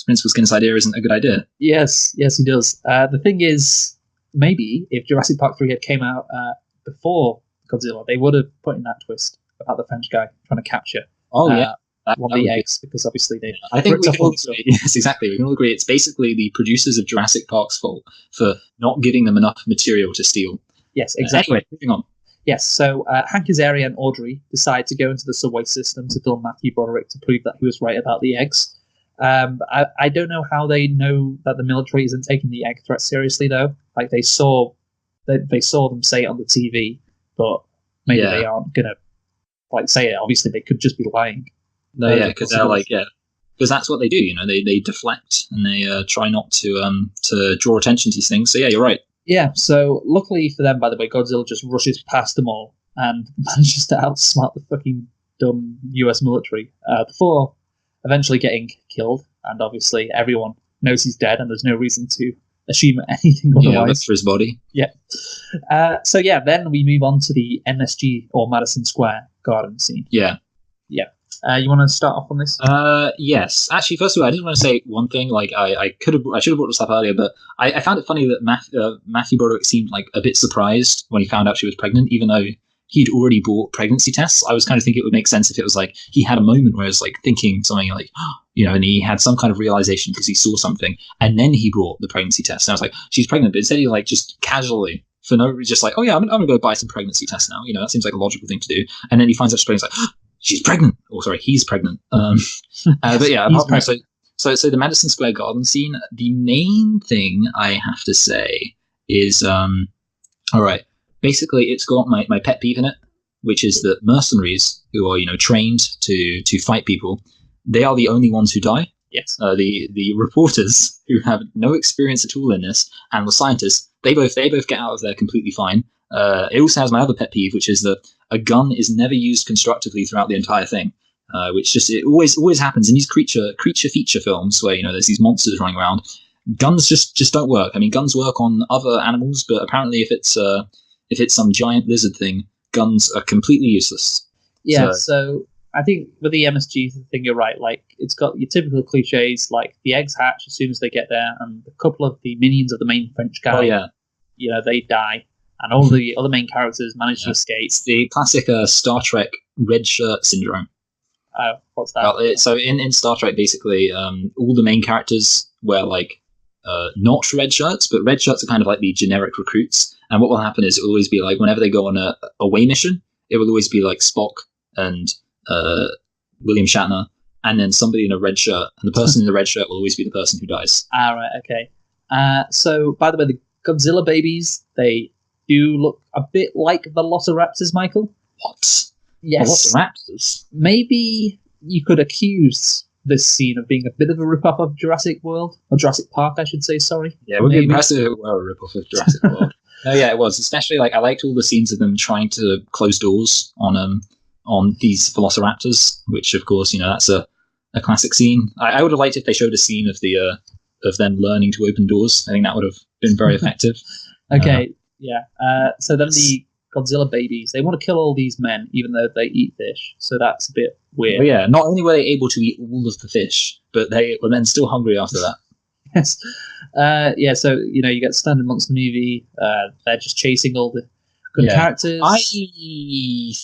Principal Skinner's idea isn't a good idea. Yes, he does. The thing is, maybe if Jurassic Park 3 had came out before Godzilla, they would have put in that twist about the French guy trying to capture one of the eggs, because obviously they... I think we can all agree, yes, exactly. We can all agree it's basically the producers of Jurassic Park's fault for not giving them enough material to steal. Yes, exactly. Anyway, moving on. Yes, so Hank Azaria and Audrey decide to go into the subway system to film Matthew Broderick to prove that he was right about the eggs. I don't know how they know that the military isn't taking the egg threat seriously, though. Like, they saw them say it on the TV, but maybe they aren't going to say it. Obviously, they could just be lying. No, because they're because that's what they do. They deflect and they try not to draw attention to these things. So yeah, you're right. Yeah. So luckily for them, by the way, Godzilla just rushes past them all and manages to outsmart the fucking dumb U.S. military before eventually getting killed. And obviously, everyone knows he's dead, and there's no reason to assume anything otherwise. Yeah, that's for his body. Yeah. So yeah, then we move on to the MSG or Madison Square Garden scene. Yeah. Yeah. You want to start off on this? Yes. Actually, first of all, I did want to say one thing. Like, I should have brought this up earlier, but I found it funny that Matthew Broderick seemed like a bit surprised when he found out she was pregnant, even though he'd already bought pregnancy tests. I was kind of thinking it would make sense if it was like he had a moment where he was like thinking something like, and he had some kind of realization because he saw something, and then he bought the pregnancy test. And I was like, she's pregnant, but instead he just casually. For no, just like, oh yeah, I'm gonna go buy some pregnancy tests now. That seems like a logical thing to do. And then he finds out she's pregnant. He's like, she's pregnant. Oh, sorry, he's pregnant. But yeah, apart from so the Madison Square Garden scene. The main thing I have to say is, all right. Basically, it's got my pet peeve in it, which is that mercenaries who are trained to fight people, they are the only ones who die. Yes. The reporters who have no experience at all in this, and the scientists, they both get out of there completely fine. It also has my other pet peeve, which is that a gun is never used constructively throughout the entire thing, which it always happens in these creature feature films where there's these monsters running around. Guns just don't work. I mean, guns work on other animals, but apparently if it's some giant lizard thing, guns are completely useless. Yeah. So I think with the MSG thing, you're right. Like, it's got your typical cliches, like the eggs hatch as soon as they get there, and a couple of the minions of the main French guy. Oh yeah. They die. And all the other main characters manage to escape. It's the classic Star Trek red shirt syndrome. Oh, what's that? So in Star Trek, basically, all the main characters wear not red shirts, but red shirts are kind of like the generic recruits. And what will happen is it will always be like whenever they go on a away mission, it will always be like Spock and William Shatner, and then somebody in a red shirt. And the person in the red shirt will always be the person who dies. Right, okay. So, by the way, the Godzilla babies, they do look a bit like Velociraptors, Michael. What? Yes. Velociraptors? Maybe you could accuse this scene of being a bit of a rip-off of Jurassic World, or Jurassic Park, I should say, sorry. Yeah, it would be impressive if it were a rip-off of Jurassic World. No, yeah, it was. Especially, I liked all the scenes of them trying to close doors on these Velociraptors, which, of course, that's a classic scene. I would have liked if they showed a scene of them learning to open doors. I think that would have been very effective. Okay. Yeah. So then the Godzilla babies, they want to kill all these men, even though they eat fish. So that's a bit weird. Oh, yeah, not only were they able to eat all of the fish, but they were then still hungry after that. Yes. Yeah, so, you get standard monster movie. They're just chasing all the good characters. I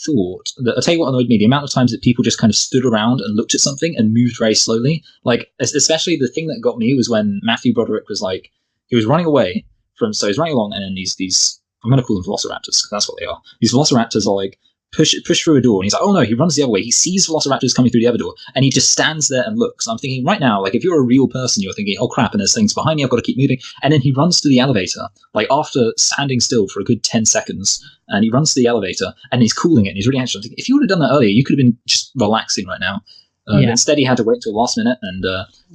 thought that, I'll tell you what annoyed me, the amount of times that people just kind of stood around and looked at something and moved very slowly. Like, especially the thing that got me was when Matthew Broderick was like, he was running away so he's running along, and then these I'm going to call them velociraptors, because that's what they are. These velociraptors are like, push through a door, and he's like, oh no, he runs the other way. He sees velociraptors coming through the other door, and he just stands there and looks. I'm thinking right now, like, if you're a real person, you're thinking, oh crap, and there's things behind me, I've got to keep moving. And then he runs to the elevator, like, after standing still for a good 10 seconds, and he runs to the elevator, and he's cooling it, and he's really anxious. I'm thinking, if you would have done that earlier, you could have been just relaxing right now. Instead, he had to wait till the last minute, and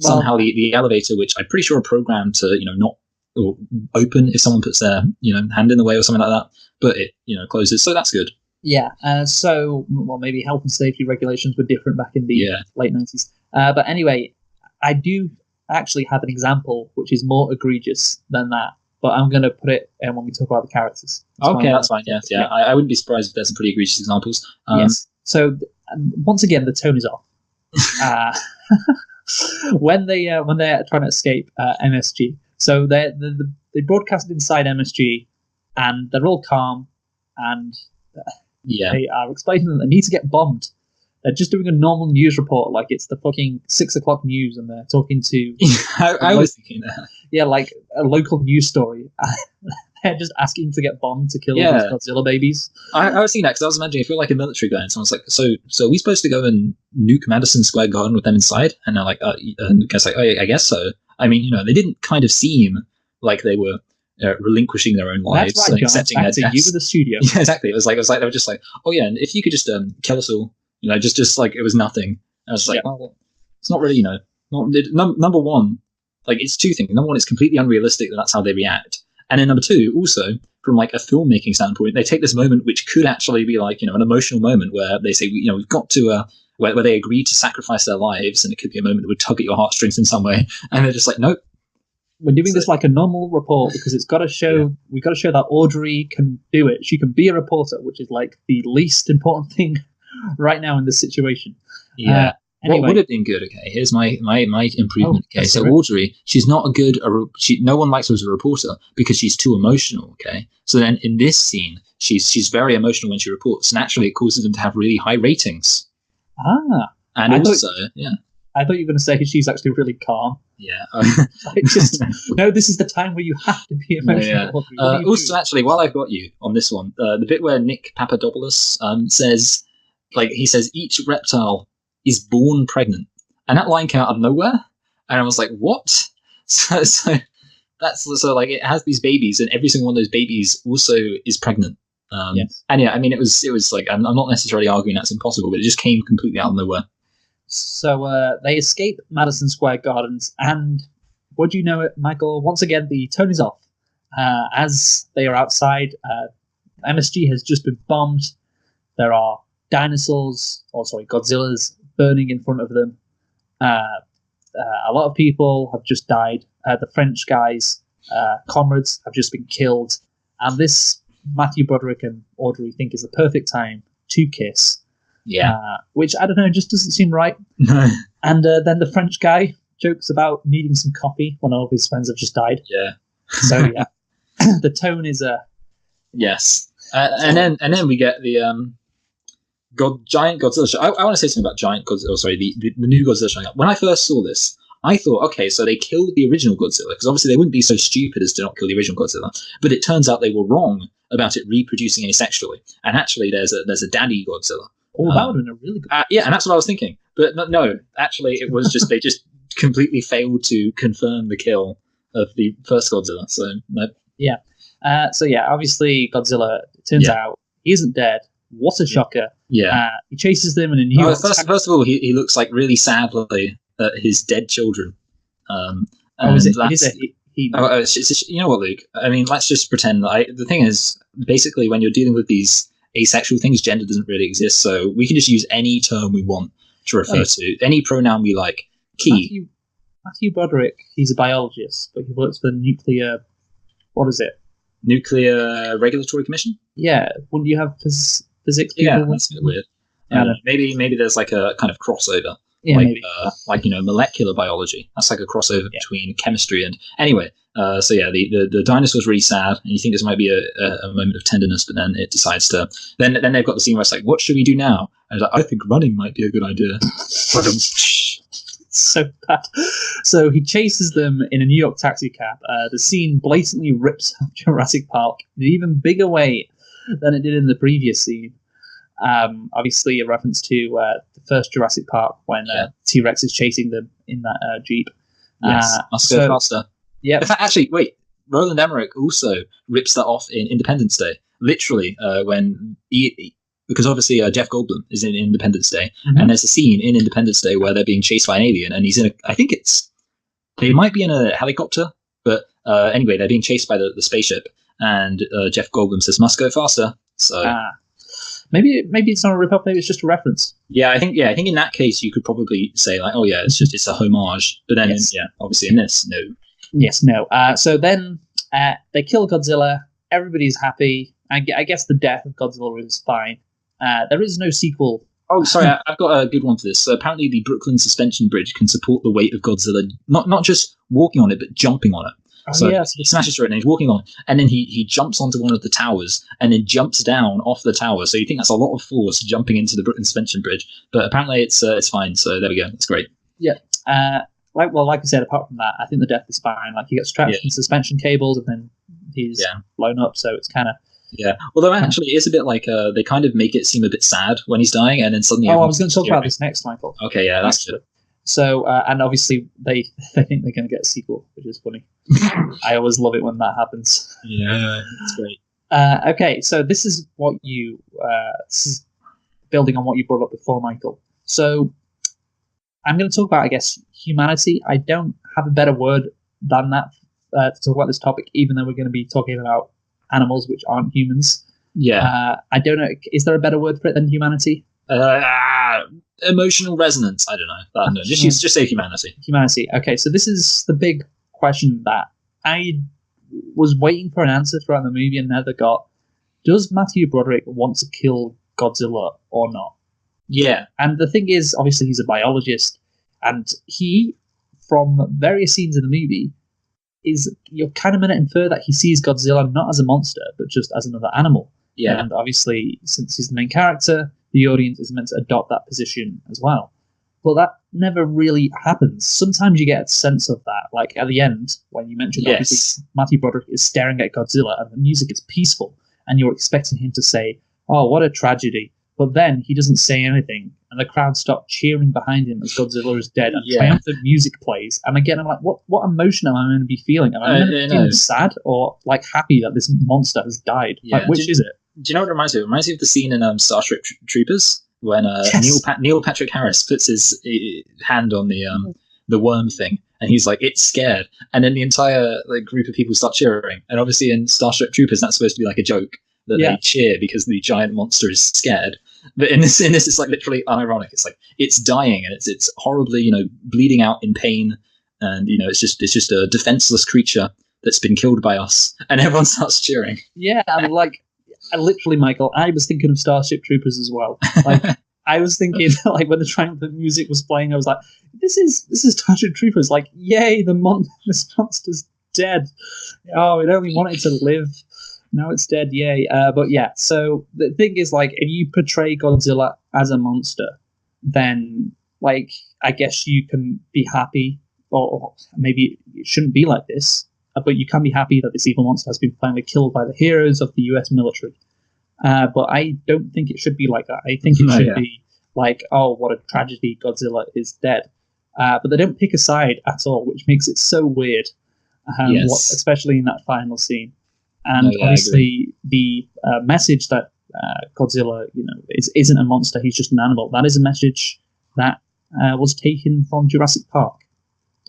somehow the elevator, which I'm pretty sure are programmed to, not or open if someone puts their, hand in the way or something like that, but it, closes, so that's good. Yeah, maybe health and safety regulations were different back in the late 90s. But anyway, I do actually have an example which is more egregious than that, but I'm going to put it in when we talk about the characters. That's fine, yeah. I wouldn't be surprised if there's some pretty egregious examples. Yes. So, once again, the tone is off. When they're trying to escape MSG, so they broadcast inside MSG, and they're all calm, and they are explaining that they need to get bombed. They're just doing a normal news report, like it's the fucking 6 o'clock news, and they're talking to. I was thinking that. Yeah, like a local news story. They're just asking to get bombed to kill these Godzilla babies. I was thinking that because I was imagining, if you're like a military guy and someone's like, so are we supposed to go and nuke Madison Square Garden with them inside? And they're like, I guess so. I mean, they didn't kind of seem like they were relinquishing their own lives. That's right, and accepting their deaths. You were the studio. Yeah, exactly. It was like they were just like, oh yeah, and if you could just kill us all, just like it was nothing. And I was like, well, it's not really, number one, like it's two things. Number one, it's completely unrealistic that that's how they react. And then number two, also, from like a filmmaking standpoint, they take this moment which could actually be like, an emotional moment where they say, we've got to, where they agree to sacrifice their lives, and it could be a moment that would tug at your heartstrings in some way. And they're just like, nope. We're doing this like a normal report because it's got to show, we've got to show that Audrey can do it. She can be a reporter, which is like the least important thing right now in this situation. Yeah. Anyway. What would have been good? Okay, here's my improvement. Okay, so Audrey, she's not a good. No one likes her as a reporter because she's too emotional. Okay, so then in this scene, she's very emotional when she reports, and actually it causes them to have really high ratings. And I thought you were going to say she's actually really calm. Yeah. No, this is the time where you have to be emotional. Also, actually, while I've got you on this one, the bit where Nick Papadopoulos says, like, he says, each reptile is born pregnant, and that line came out of nowhere, and I was like, what? So like it has these babies, and every single one of those babies also is pregnant. Yes. And yeah, I mean, it was like, I'm not necessarily arguing that's impossible, but it just came completely out of nowhere. So they escape Madison Square Gardens, and what do you know, Michael? Once again, the tone is off. As they are outside, MSG has just been bombed. There are Godzillas burning in front of them. A lot of people have just died. The French guys, comrades, have just been killed. And this Matthew Broderick and Audrey think is the perfect time to kiss. Yeah. Which, I don't know, just doesn't seem right. And then the French guy jokes about needing some coffee when all of his friends have just died. Yeah. So, yeah. The tone is... Yes. And then we get the... Giant Godzilla show. I want to say something about Giant Godzilla. The new Godzilla showing up. When I first saw this, I thought, okay, so they killed the original Godzilla, because obviously they wouldn't be so stupid as to not kill the original Godzilla. But it turns out they were wrong about it reproducing asexually, and actually there's a daddy Godzilla. Oh, that would have been a really good. Yeah, and that's what I was thinking. But no, actually, it was just they just completely failed to confirm the kill of the first Godzilla. So no. Yeah. Obviously Godzilla. It turns out he isn't dead. What a shocker! Yeah, he chases them, and in first of all, he looks like really sadly at his dead children. You know what, Luke? I mean, let's just pretend that the thing is, basically, when you're dealing with these asexual things, gender doesn't really exist, so we can just use any term we want to refer to any pronoun we like. Matthew Broderick, he's a biologist, but he works for nuclear. What is it? Nuclear Regulatory Commission. Yeah, wouldn't you have physics people? Yeah, that's a bit weird. I don't know. Maybe there's like a kind of crossover. Yeah, like maybe. Like molecular biology. That's like a crossover between chemistry and anyway. So yeah, the dinosaur's really sad, and you think this might be a moment of tenderness, but then it decides to. Then they've got the scene where it's like, what should we do now? And it's like, I think running might be a good idea. So bad. So he chases them in a New York taxi cab. The scene blatantly rips off Jurassic Park in an even bigger way than it did in the previous scene. Obviously, a reference to the first Jurassic Park when T-Rex is chasing them in that Jeep. Yes, must go faster. Yeah. In fact, actually, wait. Roland Emmerich also rips that off in Independence Day. Literally, when because obviously Jeff Goldblum is in Independence Day, and there's a scene in Independence Day where they're being chased by an alien, and he's in they might be in a helicopter, but anyway, they're being chased by the spaceship, and Jeff Goldblum says, "Must go faster." So. Maybe it's not a rip-off. Maybe it's just a reference. Yeah, I think in that case you could probably say like, oh yeah, it's a homage. But then obviously in this, no. Yes, no. So then they kill Godzilla. Everybody's happy. I guess the death of Godzilla is fine. There is no sequel. Oh, sorry, I've got a good one for this. So apparently the Brooklyn Suspension Bridge can support the weight of Godzilla, not just walking on it, but jumping on it. So he smashes through it and he's walking on, and then he jumps onto one of the towers and then jumps down off the tower. So you think that's a lot of force jumping into the Brooklyn Suspension Bridge, but apparently it's fine. So there we go. It's great. Yeah. Like I said, apart from that, I think the death is fine. Like he gets trapped in suspension cables and then he's blown up. So it's kind of Although actually it is a bit like they kind of make it seem a bit sad when he's dying, and then suddenly. Oh, I was going to talk about this next, Michael. Okay, yeah, that's good. So, and obviously they think they're going to get a sequel, which is funny. I always love it when that happens. Yeah, it's great. Okay, so this is what this is building on what you brought up before, Michael. So I'm going to talk about, I guess, humanity. I don't have a better word than that to talk about this topic, even though we're going to be talking about animals which aren't humans. Yeah. I don't know. Is there a better word for it than humanity? Emotional resonance. I don't know. Just say humanity. Humanity. Okay, so this is the big question that I was waiting for an answer throughout the movie and never got. Does Matthew Broderick want to kill Godzilla or not? Yeah. And the thing is, obviously, he's a biologist, and he, from various scenes in the movie, you're kind of meant to infer that he sees Godzilla not as a monster, but just as another animal. Yeah. And obviously, since he's the main character, the audience is meant to adopt that position as well. But that never really happens. Sometimes you get a sense of that, like at the end, when you mentioned obviously Matthew Broderick is staring at Godzilla and the music is peaceful, and you're expecting him to say, "Oh, what a tragedy." But then he doesn't say anything, and the crowd stop cheering behind him as Godzilla is dead, and triumphant music plays. And again, I'm like, what emotion am I going to be feeling? Am I going to be feeling sad or like happy that this monster has died? Yeah. Like, which is it? Do you know what it reminds me of? It reminds me of the scene in Starship Troopers when Neil Patrick Harris puts his hand on the worm thing, and he's like, "It's scared," and then the entire group of people start cheering. And obviously, in Starship Troopers, that's supposed to be like a joke that they cheer because the giant monster is scared. But in this, it's like literally unironic. It's like it's dying and it's horribly, bleeding out in pain, and it's just a defenseless creature that's been killed by us, and everyone starts cheering. Yeah, and literally, Michael, I was thinking of Starship Troopers as well. Like, I was thinking, like, when the triumphant music was playing, I was like, this is Starship Troopers. Like, yay, this monster's dead. Oh, it only wanted to live. Now it's dead, yay. But yeah, so the thing is, like, if you portray Godzilla as a monster, then, like, I guess you can be happy, or maybe it shouldn't be like this, but you can be happy that this evil monster has been finally killed by the heroes of the US military. But I don't think it should be like that. I think it should be like, oh, what a tragedy, Godzilla is dead. But they don't pick a side at all, which makes it so weird, especially in that final scene. And obviously the message that Godzilla, isn't a monster, he's just an animal, that is a message that was taken from Jurassic Park.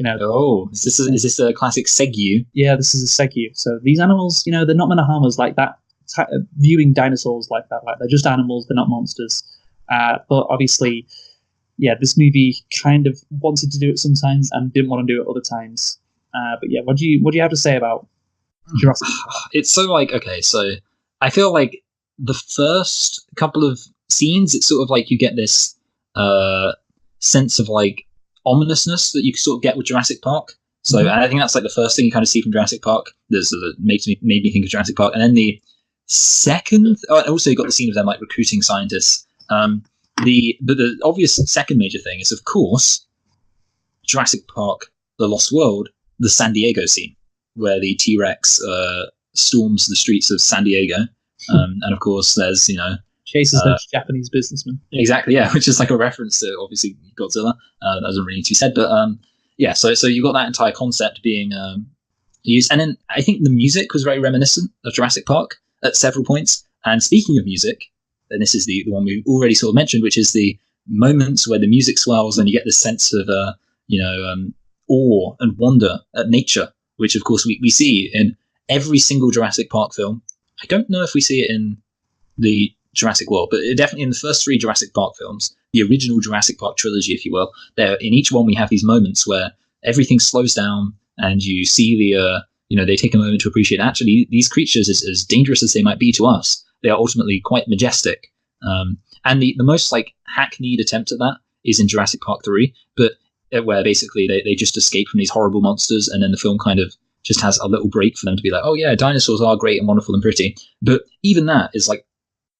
Is this a classic Segyu? Yeah, this is a Segyu. So these animals, they're not meant to harm us like that. Viewing dinosaurs like that, like they're just animals, they're not monsters. But obviously, this movie kind of wanted to do it sometimes and didn't want to do it other times. But yeah, what do you have to say about Jurassic It's so like, okay, so I feel like the first couple of scenes, it's sort of like you get this sense of like ominousness that you sort of get with Jurassic Park. So and I think that's like the first thing you kind of see from Jurassic Park. That made me think of Jurassic Park. And then the second, also you got the scene of them like recruiting scientists. But the obvious second major thing is, of course, Jurassic Park: The Lost World, the San Diego scene, where the T-Rex storms the streets of San Diego. And of course, there's, chases those Japanese businessmen. Exactly, yeah, which is like a reference to obviously Godzilla. That doesn't really need to be said, but yeah. So you got that entire concept being used, and then I think the music was very reminiscent of Jurassic Park at several points. And speaking of music, and this is the one we've already sort of mentioned, which is the moments where the music swells and you get this sense of awe and wonder at nature, which of course we see in every single Jurassic Park film. I don't know if we see it in the Jurassic World, but definitely in the first three Jurassic Park films, the original Jurassic Park trilogy, if you will, there in each one we have these moments where everything slows down and you see they take a moment to appreciate actually these creatures, as dangerous as they might be to us, they are ultimately quite majestic. And the most like hackneyed attempt at that is in Jurassic Park 3, but where basically they just escape from these horrible monsters, and then the film kind of just has a little break for them to be like, oh yeah, dinosaurs are great and wonderful and pretty. But even that is like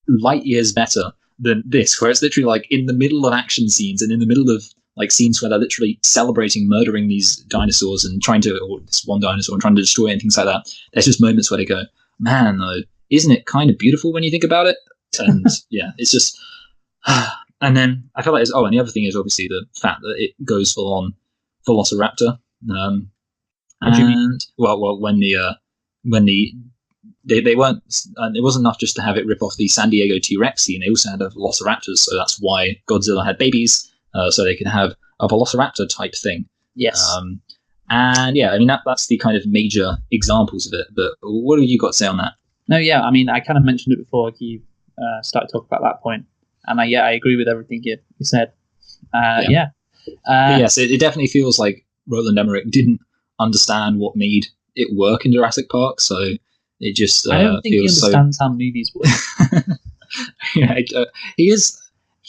light years better than this, where it's literally like in the middle of action scenes and in the middle of like scenes where they're literally celebrating murdering these dinosaurs and or this one dinosaur and trying to destroy it and things like that. There's just moments where they go, man, though, isn't it kind of beautiful when you think about it? And yeah, it's just, and then I feel like and the other thing is obviously the fact that it goes full on Velociraptor. And when they weren't, it wasn't enough just to have it rip off the San Diego T-Rex scene. They also had a Velociraptors, so that's why Godzilla had babies, so they could have a Velociraptor type thing. Yes. And yeah, I mean that's the kind of major examples of it. But what have you got to say on that? No, yeah, I mean I kind of mentioned it before you started talking about that point, and I agree with everything you said. Yes, it definitely feels like Roland Emmerich didn't understand what made it work in Jurassic Park, so it just I don't think he understands how movies work. Yeah, he's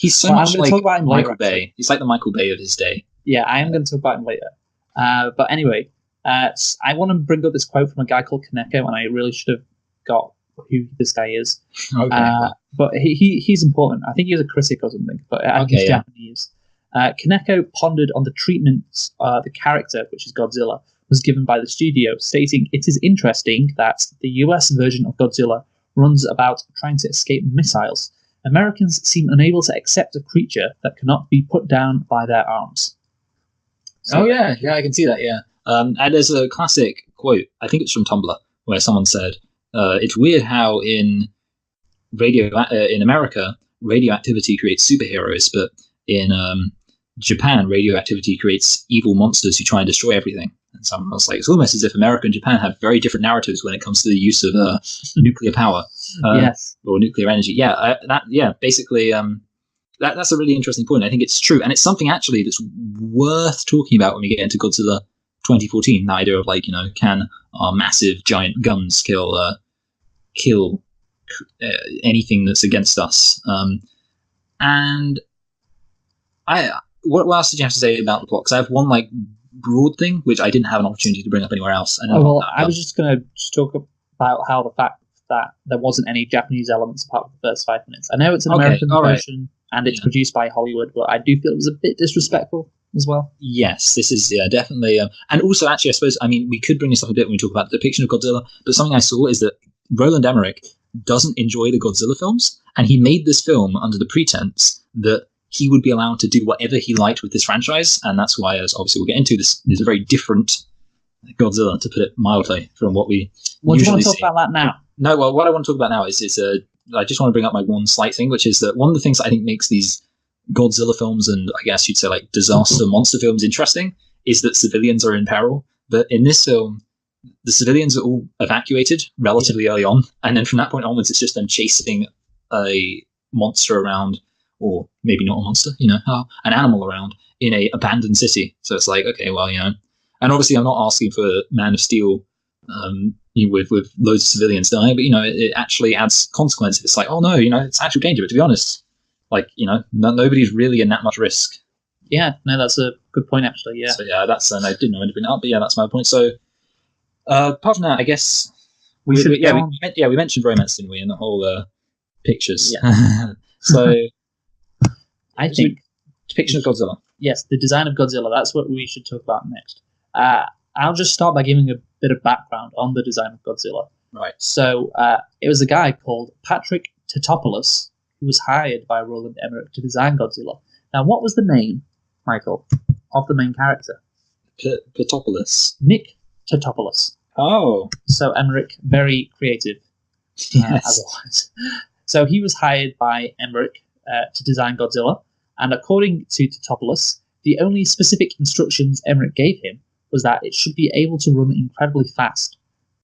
so much like Michael Bay. Actually. He's like the Michael Bay of his day. Yeah, I am going to talk about him later. But anyway, I want to bring up this quote from a guy called Kaneko, and I really should have got who this guy is. Okay. But he's important. I think he was a critic or something, but he's Japanese. Kaneko pondered on the treatment the character, which is Godzilla, was given by the studio, stating, "It is interesting that the US version of Godzilla runs about trying to escape missiles. Americans seem unable to accept a creature that cannot be put down by their arms." So, yeah, I can see that, yeah. And there's a classic quote, I think it's from Tumblr, where someone said, it's weird how in America, radioactivity creates superheroes, but in Japan, radioactivity creates evil monsters who try and destroy everything. And someone was like, it's almost as if America and Japan have very different narratives when it comes to the use of nuclear power. Yes. Or nuclear energy. Basically, that's a really interesting point. I think it's true. And it's something actually that's worth talking about when we get into Godzilla 2014. The idea of can our massive giant guns kill anything that's against us? And what else did you have to say about the plot? Because I have one broad thing which I didn't have an opportunity to bring up anywhere else. I was just going to talk about how the fact that there wasn't any Japanese elements apart from the first 5 minutes. I know it's an American version and it's produced by Hollywood, but I do feel it was a bit disrespectful as well. Yes, this is definitely. And also, actually, I suppose we could bring this up a bit when we talk about the depiction of Godzilla. But something I saw is that Roland Emmerich doesn't enjoy the Godzilla films, and he made this film under the pretense that he would be allowed to do whatever he liked with this franchise, and that's why, as obviously we'll get into, this is a very different Godzilla, to put it mildly, from what we Well, do you want to usually talk see. about that now? No, well, what I want to talk about now is I just want to bring up my one slight thing, which is that one of the things that I think makes these Godzilla films, and I guess you'd say disaster monster films, interesting, is that civilians are in peril. But in this film, the civilians are all evacuated relatively early on, and then from that point onwards, it's just them chasing a monster around, or maybe not a monster, an animal around in a abandoned city. So it's like, okay, well, and obviously I'm not asking for Man of Steel with loads of civilians dying, but it actually adds consequences. It's like, oh no, it's actual danger. But to be honest, like nobody's really in that much risk. Yeah, no, that's a good point actually. Yeah. So yeah, that's and I didn't know when to bring it up, but yeah, that's my point. So apart from that, I guess we mentioned romance, didn't we, in the whole pictures? Yeah. So I think depiction of Godzilla. Yes, the design of Godzilla. That's what we should talk about next. I'll just start by giving a bit of background on the design of Godzilla. Right. So it was a guy called Patrick Tatopoulos who was hired by Roland Emmerich to design Godzilla. Now, what was the name, Michael, of the main character? Tatopoulos. Nick Tatopoulos. Oh. So Emmerich, very creative, as always. So he was hired by Emmerich to design Godzilla, and according to Tatopoulos, the only specific instructions Emmerich gave him was that it should be able to run incredibly fast.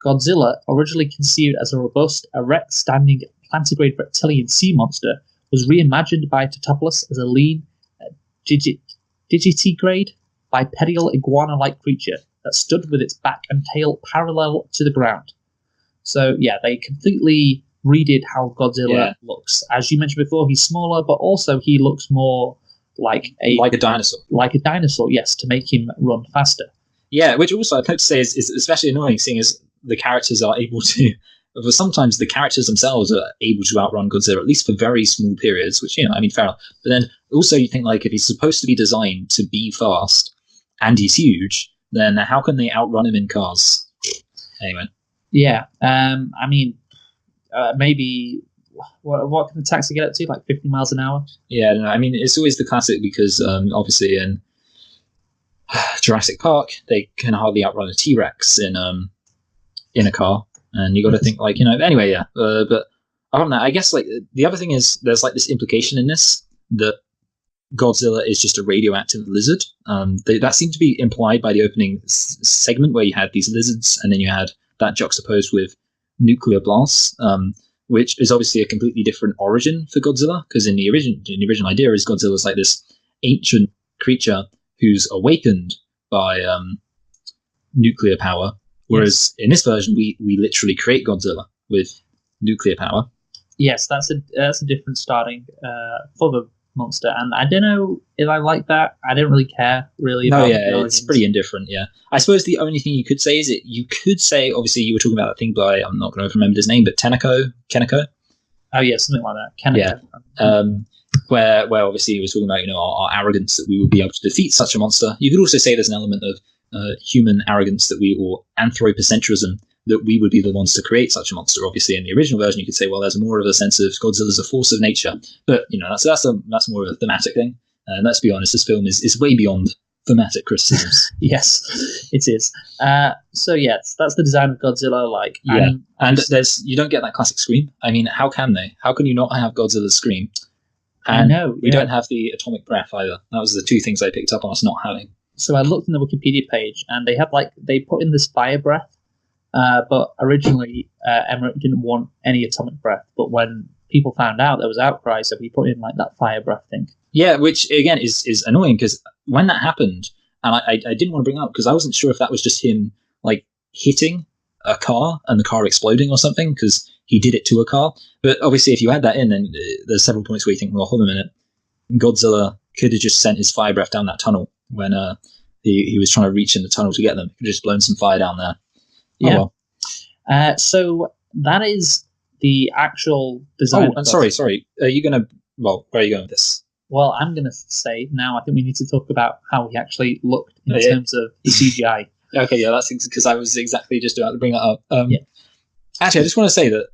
Godzilla, originally conceived as a robust, erect, standing, plantigrade reptilian sea monster, was reimagined by Tatopoulos as a lean, digitigrade, bipedal iguana-like creature that stood with its back and tail parallel to the ground. So, yeah, they completely redid how Godzilla looks. As you mentioned before, he's smaller, but also he looks more like a dinosaur. Like a dinosaur, yes, to make him run faster. Yeah, which also I'd like to say is especially annoying, seeing as the characters are able to. Sometimes the characters themselves are able to outrun Godzilla, at least for very small periods, which, fair enough. But then also you think, like, if he's supposed to be designed to be fast and he's huge, then how can they outrun him in cars? Anyway. Yeah. Maybe, what can the taxi get up to? Like 50 miles an hour? Yeah, no, it's always the classic because obviously in Jurassic Park, they can hardly outrun a T-Rex in a car. And you got to think, like, anyway, yeah. But I don't know. I guess, like, the other thing is there's, like, this implication in this that Godzilla is just a radioactive lizard. That seemed to be implied by the opening segment where you had these lizards and then you had that juxtaposed with nuclear blasts, which is obviously a completely different origin for Godzilla, because in the original idea is Godzilla's like this ancient creature who's awakened by nuclear power. Whereas in this version, we literally create Godzilla with nuclear power. Yes, that's a different starting for the monster, and I don't know if I like that. I don't really care really. No, yeah, it's pretty indifferent. Yeah, I suppose the only thing you could say is obviously you were talking about that thing by I'm not going to remember his name, but Kaneko. Oh yeah, something like that. Kaneko. Yeah. Where obviously he was talking about our arrogance that we would be able to defeat such a monster. You could also say there's an element of human arrogance or anthropocentrism that we would be the ones to create such a monster. Obviously, in the original version, you could say, well, there's more of a sense of Godzilla's a force of nature, but that's more of a thematic thing. And let's be honest, this film is way beyond thematic criticisms. Yes, it is. So yes, that's the design of Godzilla. Like, yeah, and you don't get that classic scream. I mean, how can they? How can you not have Godzilla's scream? And I know we don't have the atomic breath either. That was the two things I picked up on us not having. So I looked in the Wikipedia page, and they put in this fire breath, but originally Emmerich didn't want any atomic breath. But when people found out, there was outcry, so he put in like that fire breath thing. Yeah, which again is annoying because when that happened, and I didn't want to bring it up because I wasn't sure if that was just him like hitting a car and the car exploding or something because he did it to a car. But obviously, if you add that in, then there's several points where you think, well, hold on a minute, Godzilla could have just sent his fire breath down that tunnel when he was trying to reach in the tunnel to get them. He could have just blown some fire down there. Yeah. Oh, well. So that is the actual design. Oh, sorry. Are you going to... Well, where are you going with this? Well, I'm going to say now I think we need to talk about how he actually looked in terms of the CGI. Okay, yeah, that's because I was exactly just about to bring that up. Actually, I just want to say that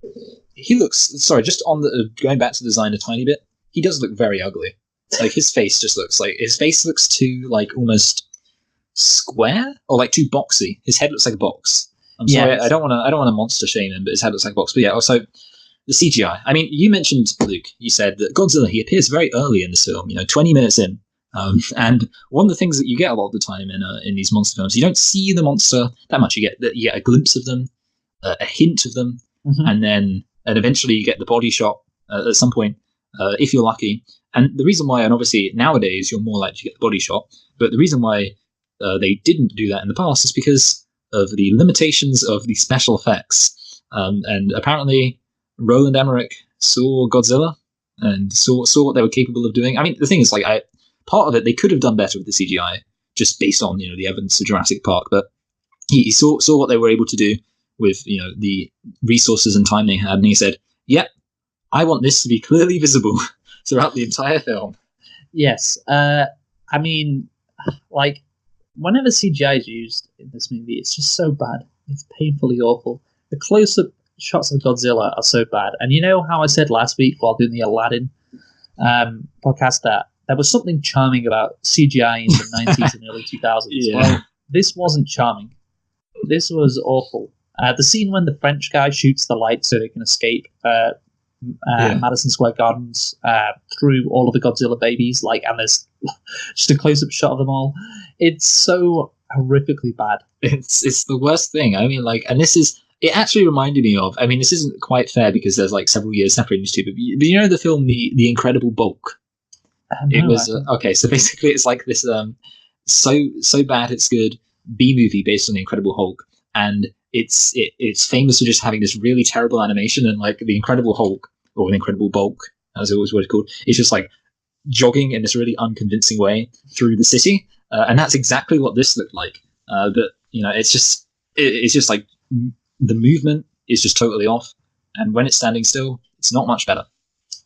he looks... Sorry, just on the going back to design a tiny bit, he does look very ugly. Like his face looks too like almost square or like too boxy. His head looks like a box. I'm sorry, I don't want to monster shame him, but his head looks like a box. But yeah, also the CGI. I mean, you mentioned, Luke, you said that Godzilla, he appears very early in this film, 20 minutes in. And one of the things that you get a lot of the time in these monster films, you don't see the monster that much. You get a glimpse of them, a hint of them, and eventually you get the body shot at some point, if you're lucky. And the reason why, and obviously nowadays you're more likely to get the body shot, but the reason why they didn't do that in the past is because of the limitations of the special effects. And apparently, Roland Emmerich saw Godzilla and saw what they were capable of doing. I mean, the thing is, like, part of it they could have done better with the CGI, just based on the evidence of Jurassic Park. But he saw what they were able to do with the resources and time they had, and he said, "Yep, I want this to be clearly visible throughout the entire film." Yes, I mean, like, whenever CGI is used in this movie, it's just so bad. It's painfully awful. The close-up shots of Godzilla are so bad. And you know how I said last week while doing the Aladdin podcast that there was something charming about CGI in the 90s and early 2000s? Yeah. Well, this wasn't charming. This was awful. The scene when the French guy shoots the light so they can escape Madison Square Gardens through all of the Godzilla babies, and there's just a close-up shot of them all. It's so horrifically bad. It's the worst thing. I mean, and it actually reminded me of. I mean, this isn't quite fair because there's several years separating these two. But you know the film, The Incredible Bulk. No, it was okay. So basically, it's like this so bad it's good B movie based on The Incredible Hulk, and it's famous for just having this really terrible animation, and The Incredible Hulk or The Incredible Bulk, as it was what it's called, it's just jogging in this really unconvincing way through the city, and that's exactly what this looked like. But it's just the movement is just totally off, and when it's standing still, it's not much better.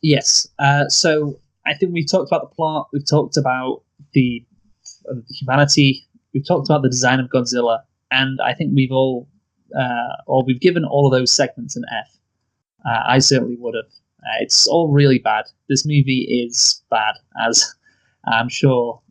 Yes. So I think we've talked about the plot. We've talked about the humanity. We've talked about the design of Godzilla, and I think we've all, or we've given all of those segments an F. I certainly would have. It's all really bad. This movie is bad, as I'm sure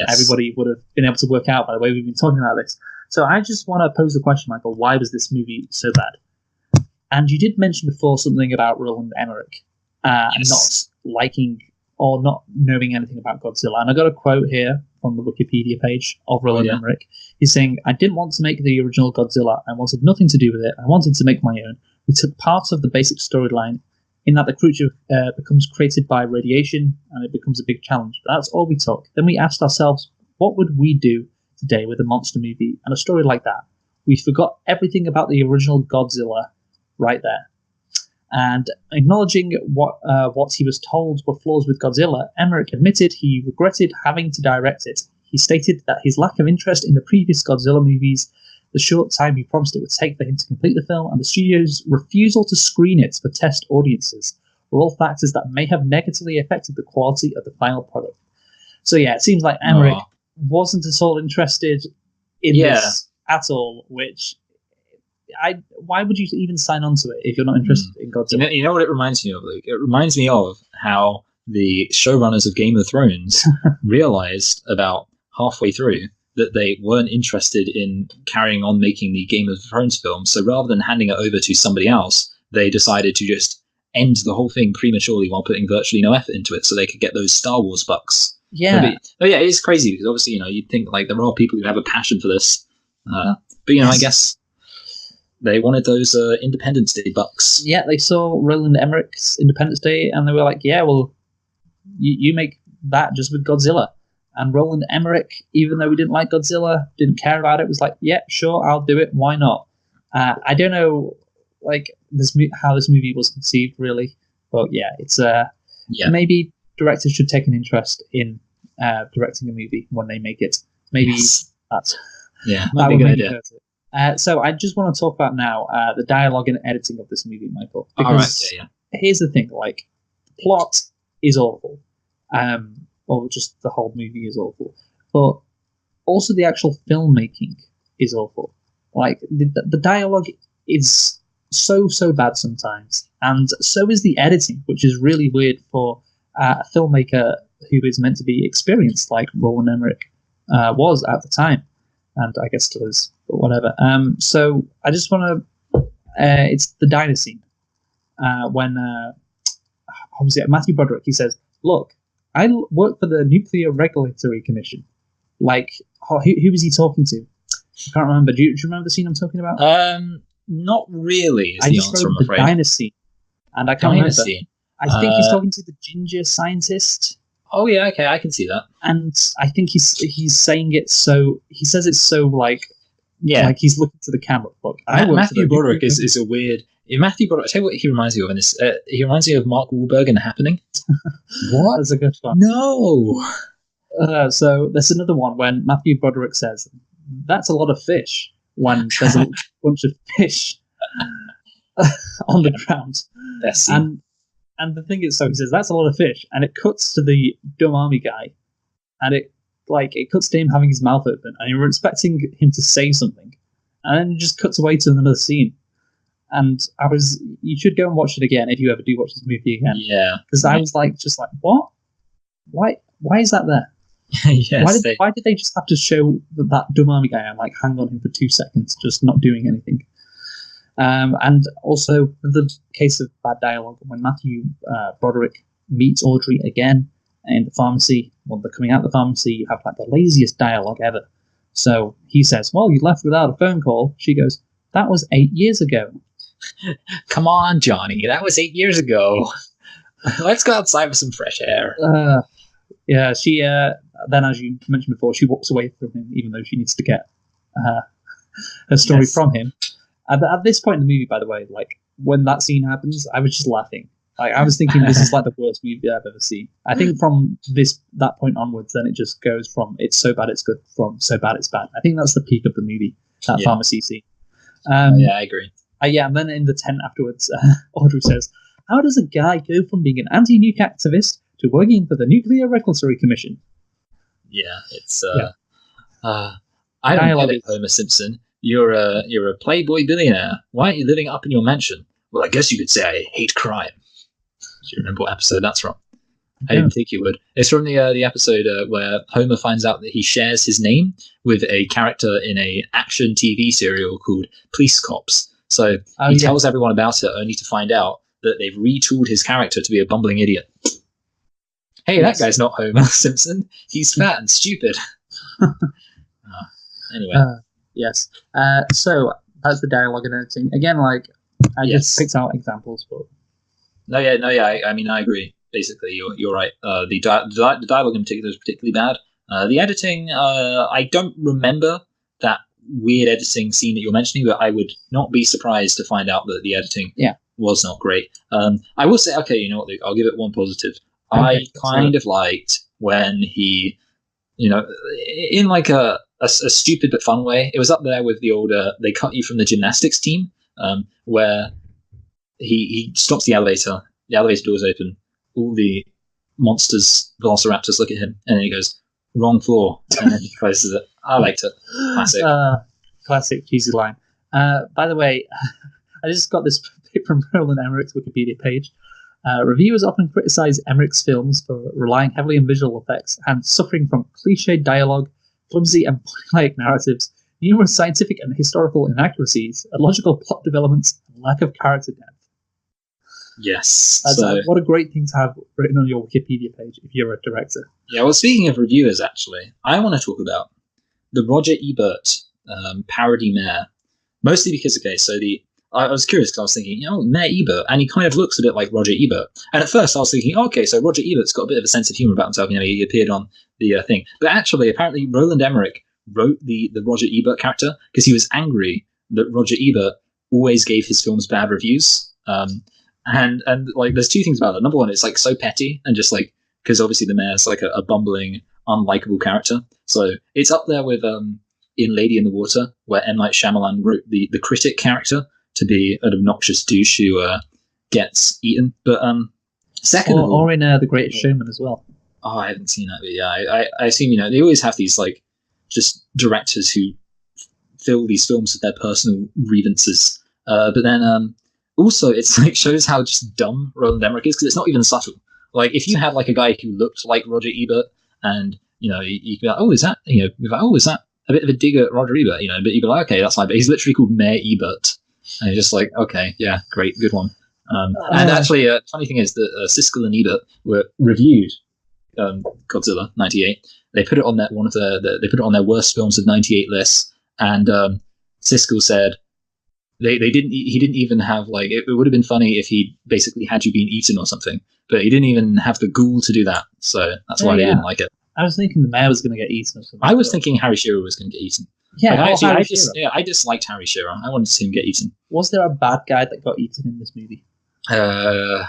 everybody would have been able to work out by the way we've been talking about this. So I just want to pose the question, Michael, why was this movie so bad? And you did mention before something about Roland Emmerich not liking or not knowing anything about Godzilla. And I got a quote here from the Wikipedia page of Roland Emmerich. He's saying, "I didn't want to make the original Godzilla. I wanted nothing to do with it. I wanted to make my own. We took parts of the basic storyline in that the creature becomes created by radiation and it becomes a big challenge. But that's all we took. Then we asked ourselves, what would we do today with a monster movie and a story like that? We forgot everything about the original Godzilla right there." And acknowledging what he was told were flaws with Godzilla, Emmerich admitted he regretted having to direct it. He stated that his lack of interest in the previous Godzilla movies, the short time he promised it would take for him to complete the film, and the studio's refusal to screen it for test audiences were all factors that may have negatively affected the quality of the final product. So yeah, it seems like Emmerich wasn't at all interested in this at all, which... why would you even sign on to it if you're not interested in Godzilla? You know what it reminds me of, Luke? It reminds me of how the showrunners of Game of Thrones realized about halfway through that they weren't interested in carrying on making the Game of Thrones film. So rather than handing it over to somebody else, they decided to just end the whole thing prematurely while putting virtually no effort into it so they could get those Star Wars bucks. Yeah. But yeah, it is crazy because obviously, you'd think there are people who have a passion for this. But, I guess... they wanted those Independence Day bucks. Yeah, they saw Roland Emmerich's Independence Day, and they were like, yeah, well, you make that just with Godzilla. And Roland Emmerich, even though he didn't like Godzilla, didn't care about it, was like, yeah, sure, I'll do it. Why not? I don't know how this movie was conceived, really. But yeah, it's maybe directors should take an interest in directing a movie when they make it. Maybe that's... Yeah, might be a good idea. So I just want to talk about now the dialogue and editing of this movie, Michael. Because here's the thing, the plot is awful. Or just the whole movie is awful. But also the actual filmmaking is awful. The dialogue is so bad sometimes. And so is the editing, which is really weird for a filmmaker who is meant to be experienced like Roland Emmerich was at the time. And I guess still is, but whatever. So I just want to... it's the diner scene. When obviously Matthew Broderick, he says, "Look, I work for the Nuclear Regulatory Commission." Who was he talking to? I can't remember. Do you remember the scene I'm talking about? Not really. I just wrote the diner scene, and I can't remember. Scene. I think he's talking to the ginger scientist. Oh yeah, okay, I can see that. And I think he's saying it so... He says it so Yeah. Like he's looking to the camera. Look, Matthew Broderick is a weird. Matthew Broderick. I tell you what, he reminds me of in this. He reminds me of Mark Wahlberg in The Happening. What? That's a good one. No. So there's another one when Matthew Broderick says, "That's a lot of fish." When there's a bunch of fish on the ground, and the thing is, so he says that's a lot of fish, and it cuts to the dumb army guy, and it cuts to him having his mouth open, and you're expecting him to say something, and then it just cuts away to another scene. And you should go and watch it again if you ever do watch this movie again. Yeah, because I was just like, what? Why is that there? Yes, why did they just have to show that dumb army guy and hang on him for 2 seconds, just not doing anything? And also the case of bad dialogue when Matthew Broderick meets Audrey again in the pharmacy. When they're coming out of the pharmacy, you have the laziest dialogue ever. So he says, "Well, you left without a phone call." She goes, "That was 8 years ago." Come on, Johnny, that was 8 years ago. Let's go outside for some fresh air. Yeah, she then, as you mentioned before, she walks away from him, even though she needs to get her story from him. At this point in the movie, by the way, when that scene happens, I was just laughing. I was thinking this is the worst movie I've ever seen. I think from that point onwards, then it just goes from it's so bad it's good, from so bad it's bad. I think that's the peak of the movie, that pharmacy scene. Yeah, I agree. And then in the tent afterwards, Audrey says, "How does a guy go from being an anti-nuke activist to working for the Nuclear Regulatory Commission?" Yeah, it's I don't get it, Homer Simpson. You're a playboy billionaire. Why aren't you living up in your mansion? Well, I guess you could say I hate crime. Do you remember what episode that's from? I didn't think you would. It's from the episode where Homer finds out that he shares his name with a character in a action TV serial called Police Cops. So he tells everyone about it, only to find out that they've retooled his character to be a bumbling idiot. Hey, that guy's not Homer Simpson. He's fat and stupid. Anyway. Yes. So that's the dialogue and editing. Again, I just picked out examples, but I mean, I agree. Basically, you're right. The dialogue in particular is particularly bad. The editing, I don't remember that weird editing scene that you're mentioning, but I would not be surprised to find out that the editing was not great. I will say, okay, you know what, Luke? I'll give it one positive. Okay, I kind of liked when he, in a stupid but fun way. It was up there with the old they cut you from the gymnastics team, where he stops the elevator doors open, all the monsters, velociraptors look at him, and then he goes, "Wrong floor," and then he closes it. I liked it. Classic cheesy line. By the way, I just got this from Roland Emmerich's Wikipedia page. Reviewers often criticize Emmerich's films for relying heavily on visual effects and suffering from cliched dialogue, clumsy and formulaic narratives, numerous scientific and historical inaccuracies, illogical plot developments, and lack of character depth. Yes. What a great thing to have written on your Wikipedia page if you're a director. Yeah, well, speaking of reviewers, actually, I want to talk about the Roger Ebert parody Mayor. Mostly because, I was curious because I was thinking, Mayor Ebert, and he kind of looks a bit like Roger Ebert. And at first I was thinking, okay, so Roger Ebert's got a bit of a sense of humor about himself. He appeared on the thing. But actually, apparently, Roland Emmerich wrote the Roger Ebert character because he was angry that Roger Ebert always gave his films bad reviews. And there's two things about it. Number one, it's so petty and just because obviously the mayor's a bumbling, unlikable character. So it's up there with in Lady in the Water, where M. Night Shyamalan wrote the critic character to be an obnoxious douche who gets eaten. But second of all, or in The Greatest Showman as well. Oh, I haven't seen that, but yeah, I assume they always have these just directors who fill these films with their personal grievances. But then also it's shows how just dumb Roland Emmerich is because it's not even subtle. If you had a guy who looked like Roger Ebert, and you could be like, oh, is that is that a bit of a dig at Roger Ebert? But you'd be like, okay, that's fine. But he's literally called Mayor Ebert. And you're just okay, yeah, great, good one. And actually, funny thing is that Siskel and Ebert were reviewed Godzilla '98. They put it on they put it on their worst films of '98 lists, and Siskel said he didn't even have it would have been funny if he basically had you been eaten or something, but he didn't even have the ghoul to do that. So that's why they didn't like it. I was thinking the mayor was going to get eaten or something. I was thinking Harry Shearer was going to get eaten. Yeah, Like, Harry I disliked Harry Shearer. I wanted to see him get eaten. Was there a bad guy that got eaten in this movie? No,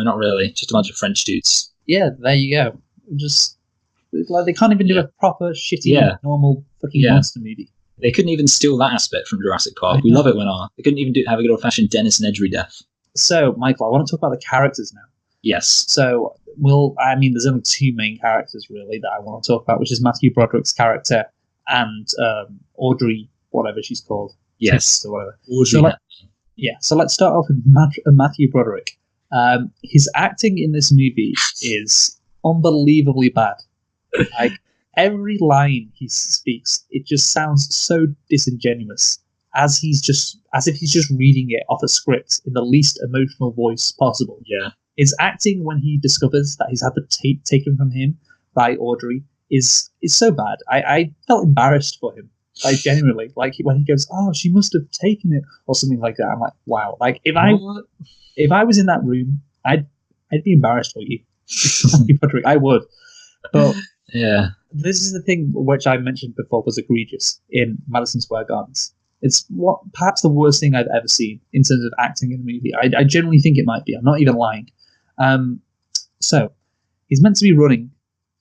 not really. Just a bunch of French dudes. Yeah, there you go. Just like they can't even do a proper shitty normal fucking monster movie. They couldn't even steal that aspect from Jurassic Park. We love it when they couldn't even have a good old fashioned Dennis Nedry death. So, Michael, I want to talk about the characters now. Yes. So, there's only two main characters really that I want to talk about, which is Matthew Broderick's character and Audrey, whatever she's called. Yes. Or whatever. Audrey. So let's start off with Matthew Broderick. His acting in this movie is unbelievably bad. Like every line he speaks, it just sounds so disingenuous, as if he's just reading it off a script in the least emotional voice possible. Yeah. His acting when he discovers that he's had the tape taken from him by Audrey is so bad. I felt embarrassed for him. Like genuinely, like when he goes, "Oh, she must have taken it," or something like that. I'm like, wow. Like if I was in that room, I'd be embarrassed for you. I would. But yeah, this is the thing which I mentioned before was egregious in Madison Square Gardens. It's perhaps the worst thing I've ever seen in terms of acting in a movie. I genuinely think it might be. I'm not even lying. So he's meant to be running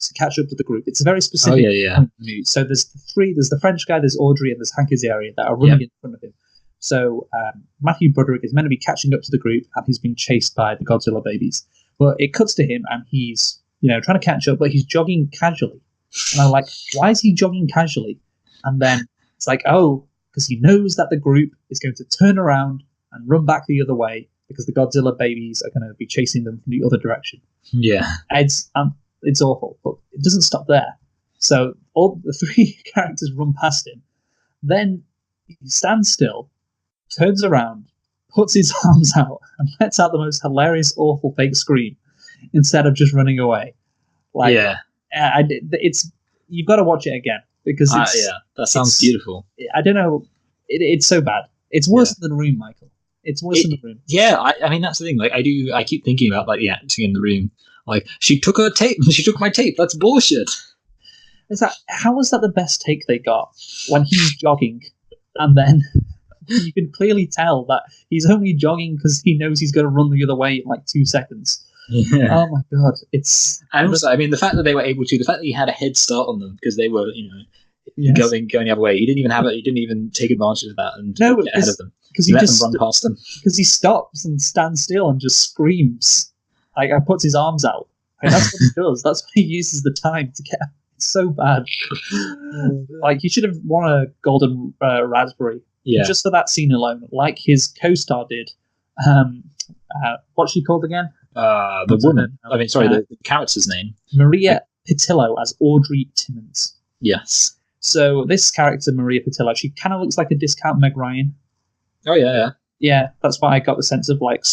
to catch up to the group. It's a very specific point of view. So there's the French guy, there's Audrey, and there's Hank Azaria that are running in front of him. So Matthew Broderick is meant to be catching up to the group, and he's being chased by the Godzilla babies. But it cuts to him, and he's trying to catch up, but he's jogging casually. And I'm like, why is he jogging casually? And then it's like, oh, because he knows that the group is going to turn around and run back the other way because the Godzilla babies are going to be chasing them from the other direction. Yeah, it's awful, but it doesn't stop there. So all the three characters run past him. Then he stands still, turns around, puts his arms out, and lets out the most hilarious, awful fake scream instead of just running away. Like, it's you've got to watch it again because that sounds beautiful. I don't know, it's so bad. It's worse than The Room, Michael. It's worse than The Room. Yeah, I mean that's the thing. Like I keep thinking about like the acting in The Room. Like she took her tape. She took my tape. That's bullshit. How was that the best take they got when he's jogging, and then you can clearly tell that he's only jogging because he knows he's going to run the other way in like 2 seconds. Yeah. Oh my god, and also, I mean, the fact that they were able to, the fact that he had a head start on them because they were, going the other way. He didn't even have it. He didn't even take advantage of that and get ahead of them because he let them run past them. Because he stops and stands still and just screams. Like, puts his arms out. Like, that's what he does. That's what he uses the time to get. It's so bad. Like, he should have won a golden raspberry just for that scene alone, like his co-star did. What's she called again? The woman. I mean, sorry, the character's name. Maria Pitillo as Audrey Timmons. Yes. So this character, Maria Pitillo, she kind of looks like a discount Meg Ryan. Oh yeah. Yeah, that's why I got the sense of like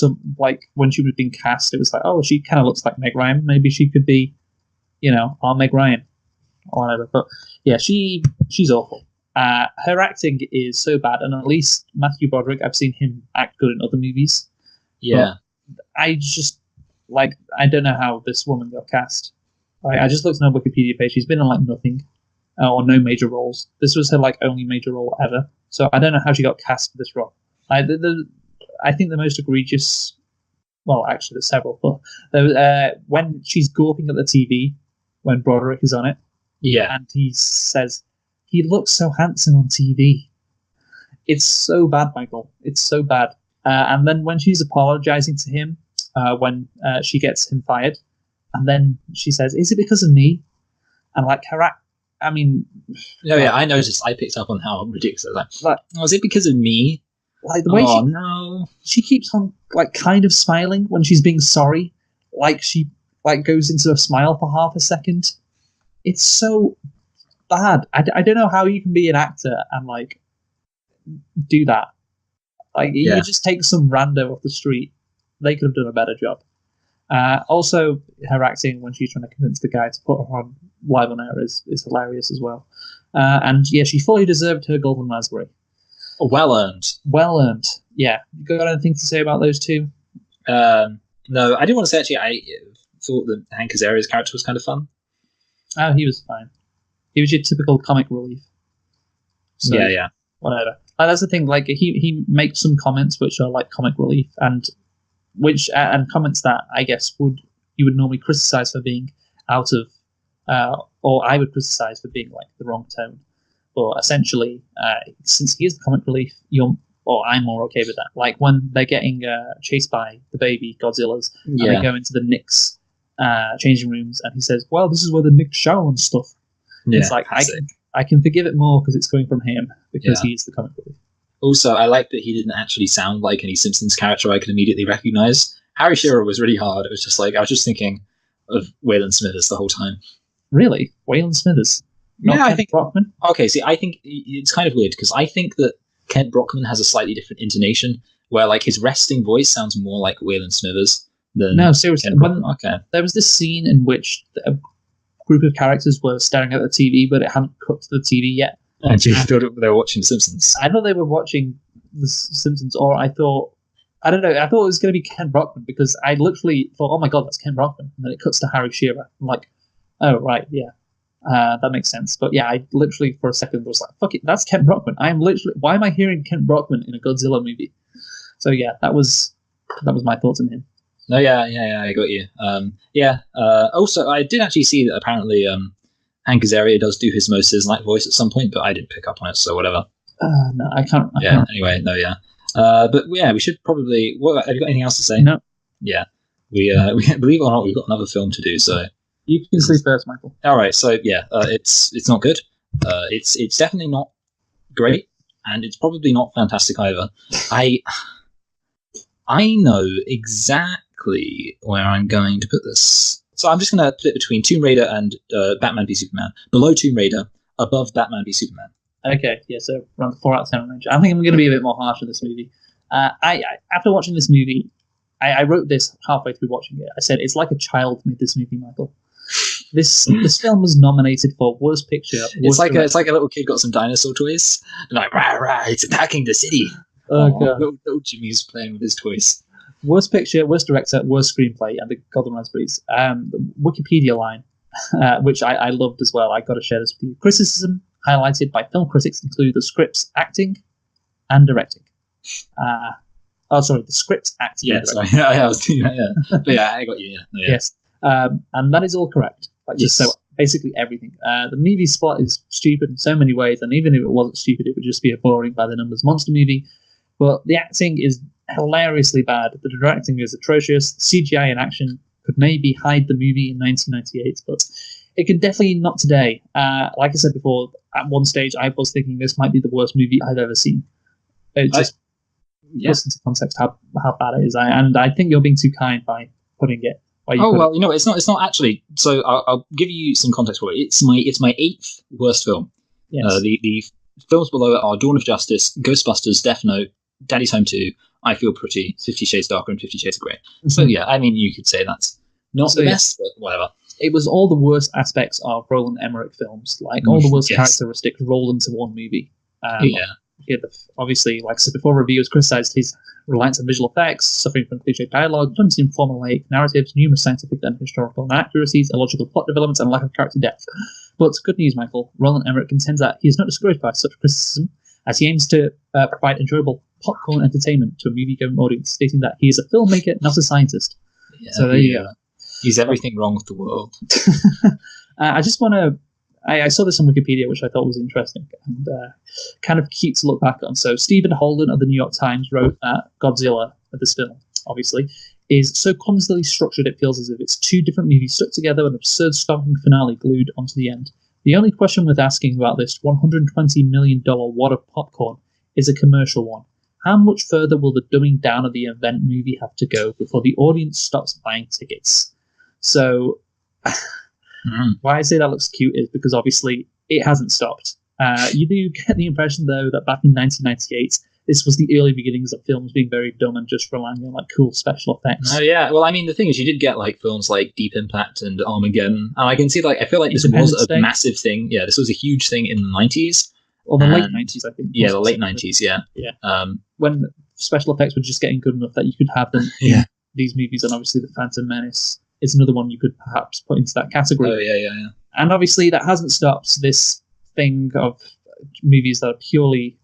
when she was being cast, it was like, oh, she kind of looks like Meg Ryan. Maybe she could be, our Meg Ryan or whatever. But yeah, she's awful. Her acting is so bad, and at least Matthew Broderick, I've seen him act good in other movies. Yeah, but I just I don't know how this woman got cast. I just looked on her Wikipedia page. She's been in like nothing or no major roles. This was her like only major role ever. So I don't know how she got cast for this role. I think the most egregious, well, actually there's several, but when she's gawping at the TV when Broderick is on it, and he says, he looks so handsome on TV. It's so bad, Michael. It's so bad. And then when she's apologizing to him, when she gets him fired, and then she says, "Is it because of me?" And like her act, I mean, I noticed. I picked up on how ridiculous that was. Like, was it because of me? Like the way she keeps on like kind of smiling when she's being sorry, like she like goes into a smile for half a second. It's so bad. I don't know how you can be an actor and like do that. Like you just take some rando off the street. They could have done a better job. Also, her acting when she's trying to convince the guy to put her on live on air is hilarious as well. And yeah, she fully deserved her golden raspberry. Well earned. Well earned. Yeah. You got anything to say about those two? No, I didn't want to say actually. I thought that Hank Azaria's character was kind of fun. Oh, he was fine. He was your typical comic relief. So, yeah. Whatever. That's the thing. Like he makes some comments which are like comic relief, and comments that I guess you would normally criticize for being out of, or I would criticize for being like the wrong tone. But essentially, since he is the comic relief, I'm more okay with that. Like when they're getting chased by the baby Godzillas, and they go into the Knicks changing rooms, and he says, "Well, this is where the Knicks shower and stuff." Yeah, it's like I can forgive it more because it's coming from him, because he's the comic relief. Also, I like that he didn't actually sound like any Simpsons character I could immediately recognize. Harry Shearer was really hard. It was just like I was just thinking of Waylon Smithers the whole time. Really, Waylon Smithers? I think Brockman. Okay, see, I think it's kind of weird because I think that Kent Brockman has a slightly different intonation, where like his resting voice sounds more like Waylon Smithers than. No, seriously. There was this scene in which a group of characters were staring at the TV, but it hadn't cut to the TV yet. And you thought they were watching The Simpsons? I thought they were watching The Simpsons, or I thought it was going to be Kent Brockman, because I literally thought, oh my god, that's Kent Brockman. And then it cuts to Harry Shearer. I'm like, oh, right, yeah. That makes sense. But yeah, I literally for a second was like, fuck it, that's Kent Brockman. Why am I hearing Kent Brockman in a Godzilla movie? So yeah, that was my thoughts on him. No, yeah, I got you. Also, I did actually see that apparently Hank Azaria does do his Mo Sizlak voice at some point, but I didn't pick up on it, so whatever. No, I can't. Anyway, no, yeah. But yeah, we should probably. Have you got anything else to say? No. Yeah, we believe it or not, we've got another film to do. So you can sleep first, Michael. All right. So yeah, it's not good. It's definitely not great, and it's probably not fantastic either. I know exactly where I'm going to put this. So I'm just going to put it between Tomb Raider and Batman v Superman. Below Tomb Raider, above Batman v Superman. Okay, yeah, so around the 4 out of 10 range. I think I'm going to be a bit more harsh on this movie. After watching this movie, I wrote this halfway through watching it. I said, it's like a child made this movie, Michael. This film was nominated for Worst Picture. It's like a little kid got some dinosaur toys. Like, rah, it's attacking the city. Oh, God. Little Jimmy's playing with his toys. Worst Picture, Worst Director, Worst Screenplay, and the Golden Raspberries. The Wikipedia line, which I loved as well. I got to share this with you. Criticism highlighted by film critics include the script's acting and directing. The script, acting. Yeah, sorry. I was doing that, yeah. But yeah, I got you, yeah. No, yeah. Yes. And that is all correct. Just so basically everything. The movie's plot is stupid in so many ways, and even if it wasn't stupid, it would just be a boring by the numbers monster movie. But the acting is hilariously bad. The directing is atrocious. CGI in action could maybe hide the movie in 1998, but it can definitely not today. Like I said before, at one stage I was thinking this might be the worst movie I've ever seen. It just puts into context how bad it is. And I think you're being too kind by putting it. It's not actually. So I'll give you some context for it. It's my 8th worst film. Yes. The films below it are Dawn of Justice, Ghostbusters, Death Note, Daddy's Home 2, I Feel Pretty, 50 Shades Darker, and 50 Shades of Grey. Mm-hmm. So yeah, I mean, you could say that's not the best, but whatever. It was all the worst aspects of Roland Emmerich films, like all the worst characteristics rolled into one movie. Obviously, like I said before, reviewers criticised his reliance on visual effects, suffering from cliche dialogue, clumsy and formulaic narratives, numerous scientific and historical inaccuracies, illogical plot developments, and lack of character depth. But good news, Michael. Roland Emmerich contends that he is not discouraged by such criticism, as he aims to provide enjoyable popcorn entertainment to a movie-going audience, stating that he is a filmmaker, not a scientist. Yeah, so there you go. He's everything wrong with the world. I just want to... I saw this on Wikipedia, which I thought was interesting and kind of cute to look back on. So Stephen Holden of the New York Times wrote that Godzilla, this film, obviously, is so clumsily structured it feels as if it's two different movies stuck together with an absurd stomping finale glued onto the end. The only question worth asking about this $120 million wad of popcorn is a commercial one. How much further will the dumbing down of the event movie have to go before the audience stops buying tickets? So... Why I say that looks cute is because obviously it hasn't stopped. You do get the impression, though, that back in 1998, this was the early beginnings of films being very dumb and just relying on like cool special effects. Oh yeah, well I mean the thing is you did get like films like Deep Impact and Armageddon, and I can see I feel like this was a massive thing. Yeah, this was a huge thing in the 90s. Or the late 90s, I think. Yeah, the late 90s. Yeah. When special effects were just getting good enough that you could have them in these movies, and obviously the Phantom Menace is another one you could perhaps put into that category. Oh, yeah. And obviously that hasn't stopped this thing of movies that are purely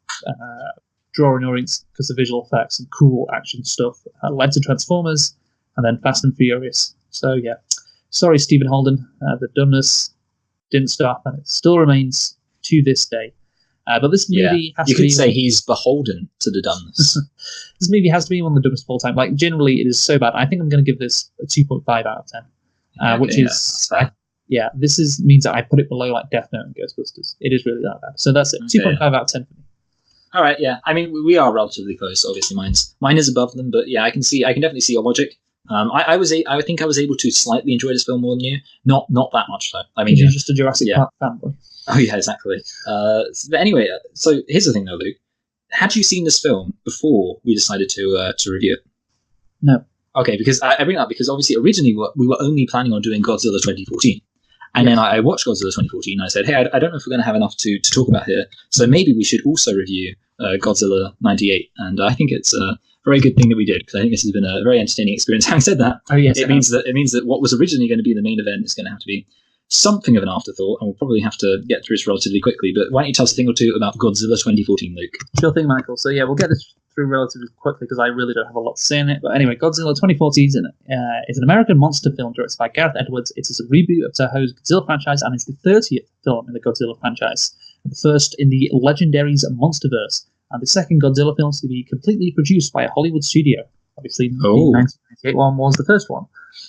drawing audience because of visual effects and cool action stuff led to Transformers and then Fast and Furious. So yeah, sorry Stephen Holden, the dumbness didn't stop and it still remains to this day. But this movie has you to could be... say he's beholden to the dumbness. This movie has to be one of the dumbest of all time. Like, generally, it is so bad. I think I'm going to give this a 2.5 out of 10, which is... this means that I put it below, like, Death Note and Ghostbusters. It is really that bad. So that's it. 2.5 out of 10 for me. All right, yeah. I mean, we are relatively close. Obviously, mine is above them, but yeah, I can definitely see your logic. I think I was able to slightly enjoy this film more than you. Not that much though. I mean, you're just a Jurassic Park fanboy. Oh yeah, exactly. But anyway, so here's the thing though, Luke. Had you seen this film before we decided to review it? No. Okay, because I bring it up because obviously originally we were only planning on doing Godzilla 2014. And then I watched Godzilla 2014 and I said, hey, I don't know if we're going to have enough to talk about here. So maybe we should also review Godzilla 98. And I think it's a very good thing that we did because I think this has been a very entertaining experience. Having said that, it means that what was originally going to be the main event is going to have to be something of an afterthought, and we'll probably have to get through this relatively quickly. But why don't you tell us a thing or two about Godzilla 2014, Luke? Sure thing, Michael. So yeah, we'll get this through relatively quickly because I really don't have a lot to say in it. But anyway, Godzilla 2014 is an American monster film directed by Gareth Edwards. It is a reboot of Toho's Godzilla franchise and it's the 30th film in the Godzilla franchise, the first in the Legendaries Monsterverse, and the second Godzilla film to be completely produced by a Hollywood studio. Obviously, the 1998 one was the first one,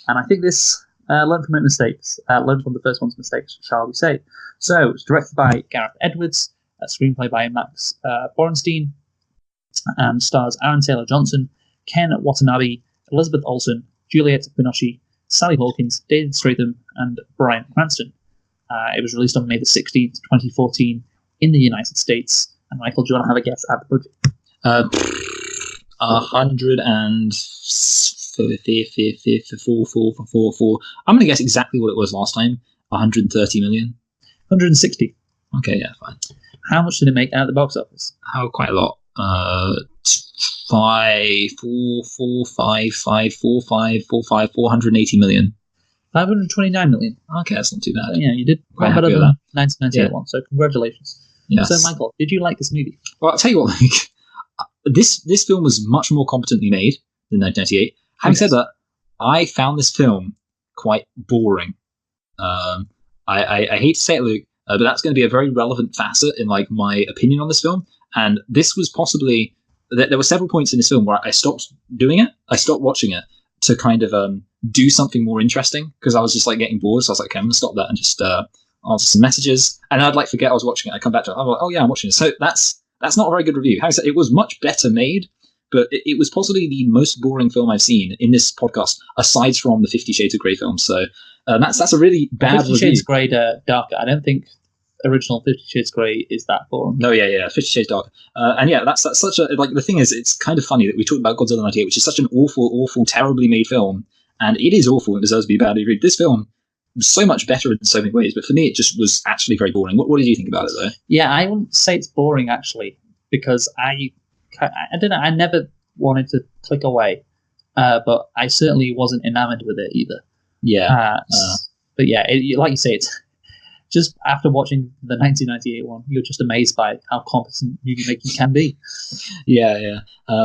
and I think this learned from the first one's mistakes, shall we say. So, it's directed by Gareth Edwards, a screenplay by Max Borenstein, and stars Aaron Taylor Johnson, Ken Watanabe, Elizabeth Olsen, Juliette Binoche, Sally Hawkins, David Stratham, and Bryan Cranston. It was released on May the 16th, 2014 in the United States. And Michael, do you want to have a guess at the budget? 104. I'm going to guess exactly what it was last time. 130 million. 160. Okay, yeah, fine. How much did it make out of the box office? Quite a lot. 480 million. 529 million. Okay, that's not too bad. Yeah, you did quite better than the 1998 one, so congratulations. Yes. So, Michael, did you like this movie? Well, I'll tell you what, this film was much more competently made than 1998. Having said that, I found this film quite boring. I hate to say it, Luke, but that's going to be a very relevant facet in like my opinion on this film. And this was possibly there were several points in this film where I stopped doing it. I stopped watching it to kind of do something more interesting because I was just like getting bored. So I was like, okay, I'm going to stop that and just answer some messages. And I'd like forget I was watching it. I come back to it. I'm like, oh yeah, I'm watching it. So that's not a very good review. Having said, it was much better made, but it was possibly the most boring film I've seen in this podcast, aside from the 50 Shades of Grey film. So that's a really bad 50 review. 50 Shades Grey darker. I don't think original 50 Shades Grey is that boring. No, yeah, 50 Shades Darker. And yeah, that's such a, like, the thing is, it's kind of funny that we talked about Godzilla 98, which is such an awful, terribly made film, and it is awful and deserves to be badly reviewed. This film was so much better in so many ways, but for me, it just was actually very boring. What did you think about it, though? Yeah, I wouldn't say it's boring, actually, because I don't know, I never wanted to click away, but I certainly wasn't enamored with it either. Yeah. But yeah, like you say, it's just after watching the 1998 one, you're just amazed by how competent movie making can be. Yeah.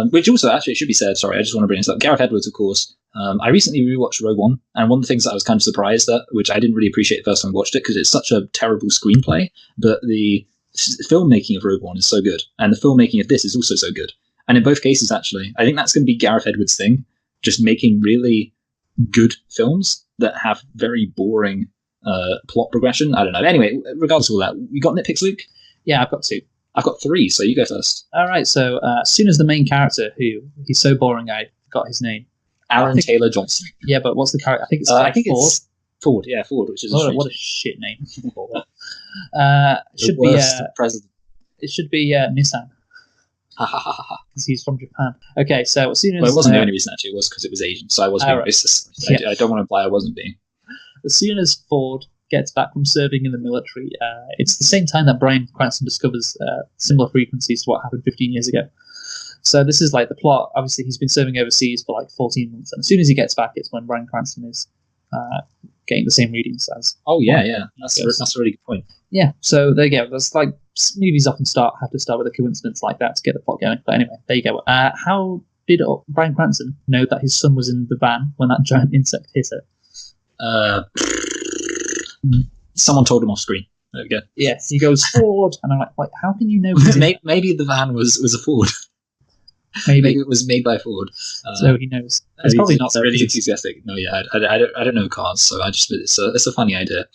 Which also, actually, it should be said, sorry, I just want to bring this up. Gareth Edwards, of course. I recently rewatched Rogue One, and one of the things that I was kind of surprised at, which I didn't really appreciate the first time I watched it, because it's such a terrible screenplay, but the filmmaking of Rogue One is so good, and the filmmaking of this is also so good. And in both cases, actually, I think that's going to be Gareth Edwards' thing, just making really good films that have very boring plot progression. I don't know. Anyway, regardless of all that, you got nitpicks, Luke? Yeah, I've got 2. I've got 3, so you go first. All right, so as soon as the main character, he's so boring I forgot his name. Aaron Taylor Johnson. Yeah, but what's the character? I think it's Ford. It's Ford, yeah, Ford, which is what a shit name. Should be president. It should be Nissan. Because he's from Japan. Okay, so as soon as... Well, it wasn't the only reason, actually. It was because it was Asian, so I was being racist. I don't want to imply I wasn't being. As soon as Ford gets back from serving in the military, it's the same time that Bryan Cranston discovers similar frequencies to what happened 15 years ago. So this is like the plot. Obviously, he's been serving overseas for like 14 months, and as soon as he gets back, it's when Bryan Cranston is getting the same readings as. Oh yeah. That's a really good point. Yeah, so there you go. There's like movies often have to start with a coincidence like that to get the plot going. But anyway, there you go. How did Bryan Cranston know that his son was in the van when that giant insect hit it? Someone told him off screen. There we go. Yeah, he goes Ford, and I'm like, how can you know? Maybe the van was a Ford. Maybe it was made by Ford. So he knows. It's probably not really enthusiastic. No, yeah, I don't know cars, so it's a funny idea.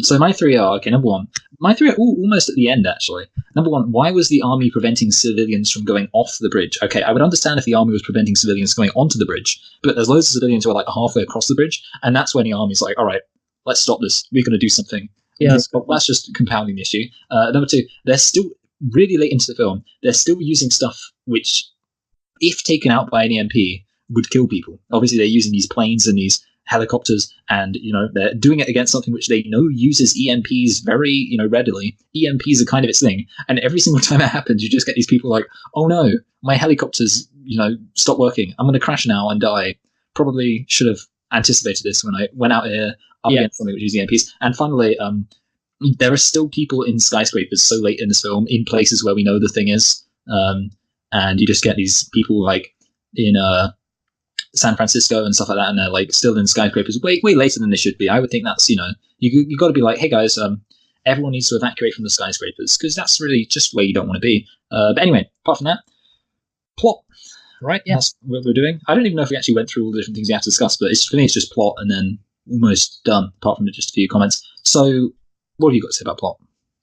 So my three are number one. My three are almost at the end actually. Number one, why was the army preventing civilians from going off the bridge? Okay, I would understand if the army was preventing civilians going onto the bridge, but there's loads of civilians who are like halfway across the bridge, and that's when the army's like, all right, let's stop this. We're going to do something. Yeah, that's just compounding the issue. Number two, they're still really late into the film. They're still using stuff which, if taken out by an EMP, would kill people. Obviously, they're using these planes and these helicopters, and they're doing it against something which they know uses EMPs very readily. EMPs are kind of its thing, and every single time it happens, you just get these people like, "Oh no, my helicopters stopped working. I'm going to crash now and die." Probably should have anticipated this when I went out here up against something which uses EMPs. And finally, there are still people in skyscrapers so late in this film in places where we know the thing is. And you just get these people like in San Francisco and stuff like that, and they're like still in skyscrapers way later than they should be. I would think that's you got to be like, hey guys, everyone needs to evacuate from the skyscrapers because that's really just where you don't want to be. But anyway, apart from that, plot. Right? Yeah, that's what we're doing. I don't even know if we actually went through all the different things we have to discuss, but for me, it's just plot and then almost done. Apart from just a few comments. So, what have you got to say about plot?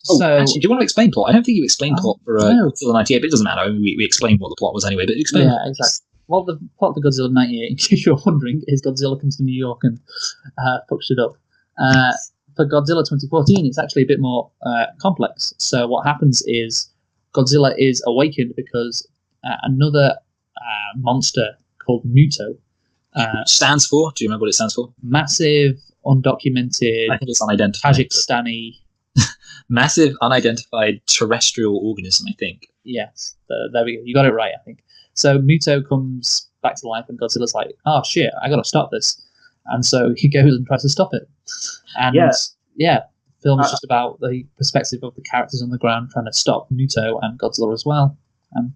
Actually, do you want to explain plot? I don't think you explained plot for Godzilla 98, but it doesn't matter. We explained what the plot was anyway, but explain. Yeah, exactly. Well, the plot of the Godzilla 98, in case you're wondering, is Godzilla comes to New York and fucks it up. For Godzilla 2014, it's actually a bit more complex. So what happens is Godzilla is awakened because another monster called Muto stands for. Do you remember what it stands for? Massive, undocumented. I think it's unidentified. Tajikistani. Massive, unidentified terrestrial organism. I think. Yes, there we go. You got it right. I think. So Muto comes back to life, and Godzilla's like, "Oh shit, I got to stop this," and so he goes and tries to stop it. And the film is just about the perspective of the characters on the ground trying to stop Muto and Godzilla as well. And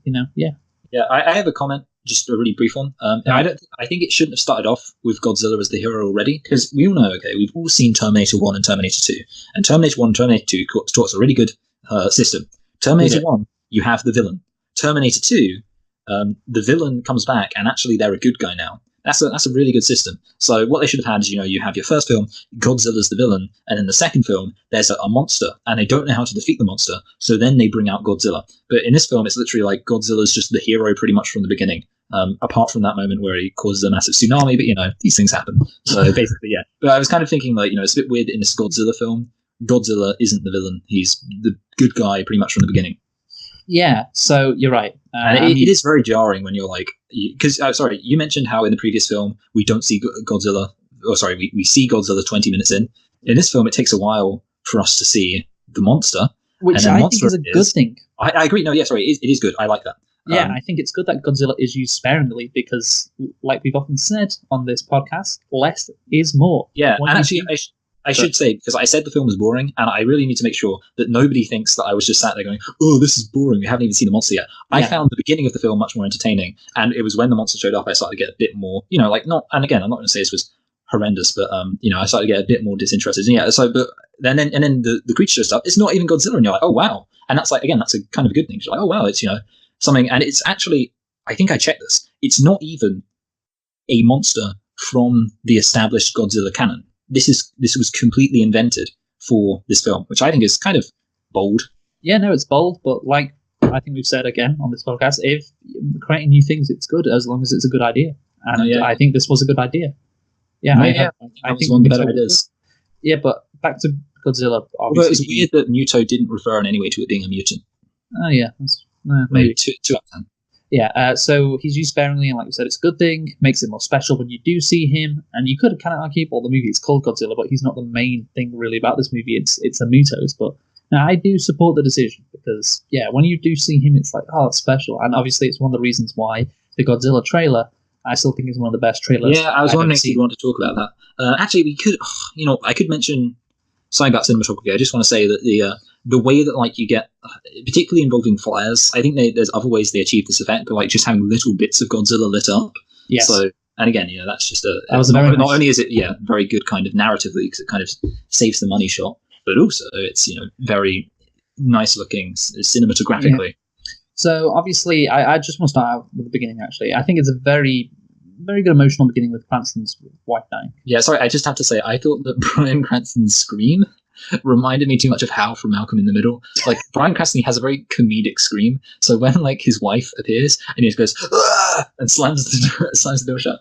I have a comment, just a really brief one. I think it shouldn't have started off with Godzilla as the hero already, because we all know, we've all seen Terminator 1 and Terminator 2, and Terminator 1 and Terminator 2 taught us a really good system. Terminator 1, you have the villain. Terminator 2, the villain comes back, and actually they're a good guy now. That's a really good system. So what they should have had is, you have your first film, Godzilla's the villain, and in the second film, there's a monster, and they don't know how to defeat the monster, so then they bring out Godzilla. But in this film, it's literally like Godzilla's just the hero pretty much from the beginning, apart from that moment where he causes a massive tsunami, but, these things happen. So basically, yeah. But I was kind of thinking, it's a bit weird in this Godzilla film. Godzilla isn't the villain. He's the good guy pretty much from the beginning. Yeah, so you're right. And it is very jarring when you're like, because you mentioned how in the previous film we don't see Godzilla. We see Godzilla 20 minutes in. In this film, it takes a while for us to see the monster, which I think is a good thing. I agree. No, it is good. I like that. Yeah, I think it's good that Godzilla is used sparingly because, like we've often said on this podcast, less is more. Yeah, and actually, I should say, because I said the film was boring, and I really need to make sure that nobody thinks that I was just sat there going, "Oh, this is boring. We haven't even seen the monster yet." I found the beginning of the film much more entertaining, and it was when the monster showed up I started to get a bit more, not. And again, I'm not going to say this was horrendous, but I started to get a bit more disinterested. And then the creature shows up. It's not even Godzilla, and you're like, "Oh wow!" And that's that's a kind of a good thing. You're like, "Oh wow," it's something, and it's actually, I think I checked this. It's not even a monster from the established Godzilla canon. This was completely invented for this film, which I think is kind of bold. Yeah, no, it's bold, but like I think we've said again on this podcast, if creating new things, it's good as long as it's a good idea. And I think this was a good idea. Yeah, I think one of the better ideas. Yeah, but back to Godzilla. Although it's weird that Muto didn't refer in any way to it being a mutant. Oh yeah, maybe 2 out of 10. Yeah, so he's used sparingly, and like we said, it's a good thing. Makes it more special when you do see him. And you could kind of argue, well, the movie is called Godzilla, but he's not the main thing really about this movie. It's the Mutos. But now I do support the decision because, when you do see him, it's like, oh, it's special. And obviously, it's one of the reasons why the Godzilla trailer I still think it's one of the best trailers. Yeah, I was wondering if you want to talk about that. Actually, we could, I could mention something about cinematography. I just want to say that the way that like you get, particularly involving flares, I think there's other ways they achieve this effect, but like just having little bits of Godzilla lit up. Yes. So, and again, that's just not only is it very good kind of narratively because it kind of saves the money shot, but also it's very nice looking cinematographically. Yeah. So obviously, I just want to start out with the beginning. Actually, I think it's a very, very good emotional beginning with Cranston's wife dying. Yeah, sorry, I just have to say, I thought that Bryan Cranston's scream reminded me too much of Hal from Malcolm in the Middle. Like, Bryan Cranston has a very comedic scream, so when like his wife appears and he just goes "Aah!" and slams the door shut,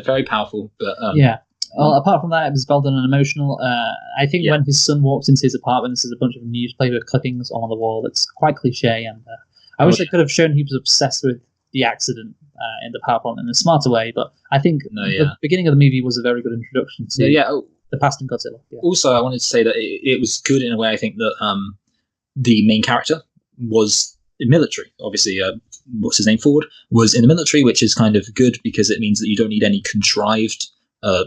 very powerful. But yeah. Well, apart from that, it was well done and emotional. I think when his son walks into his apartment, there's a bunch of newspaper clippings on the wall. It's quite cliche, and I wish they could have shown he was obsessed with the accident in the power plant in a smarter way. But I think the beginning of the movie was a very good introduction to the past in Godzilla. Yeah. Also, I wanted to say that it was good in a way. I think that the main character was military. Obviously, what's his name? Ford was in the military, which is kind of good because it means that you don't need any contrived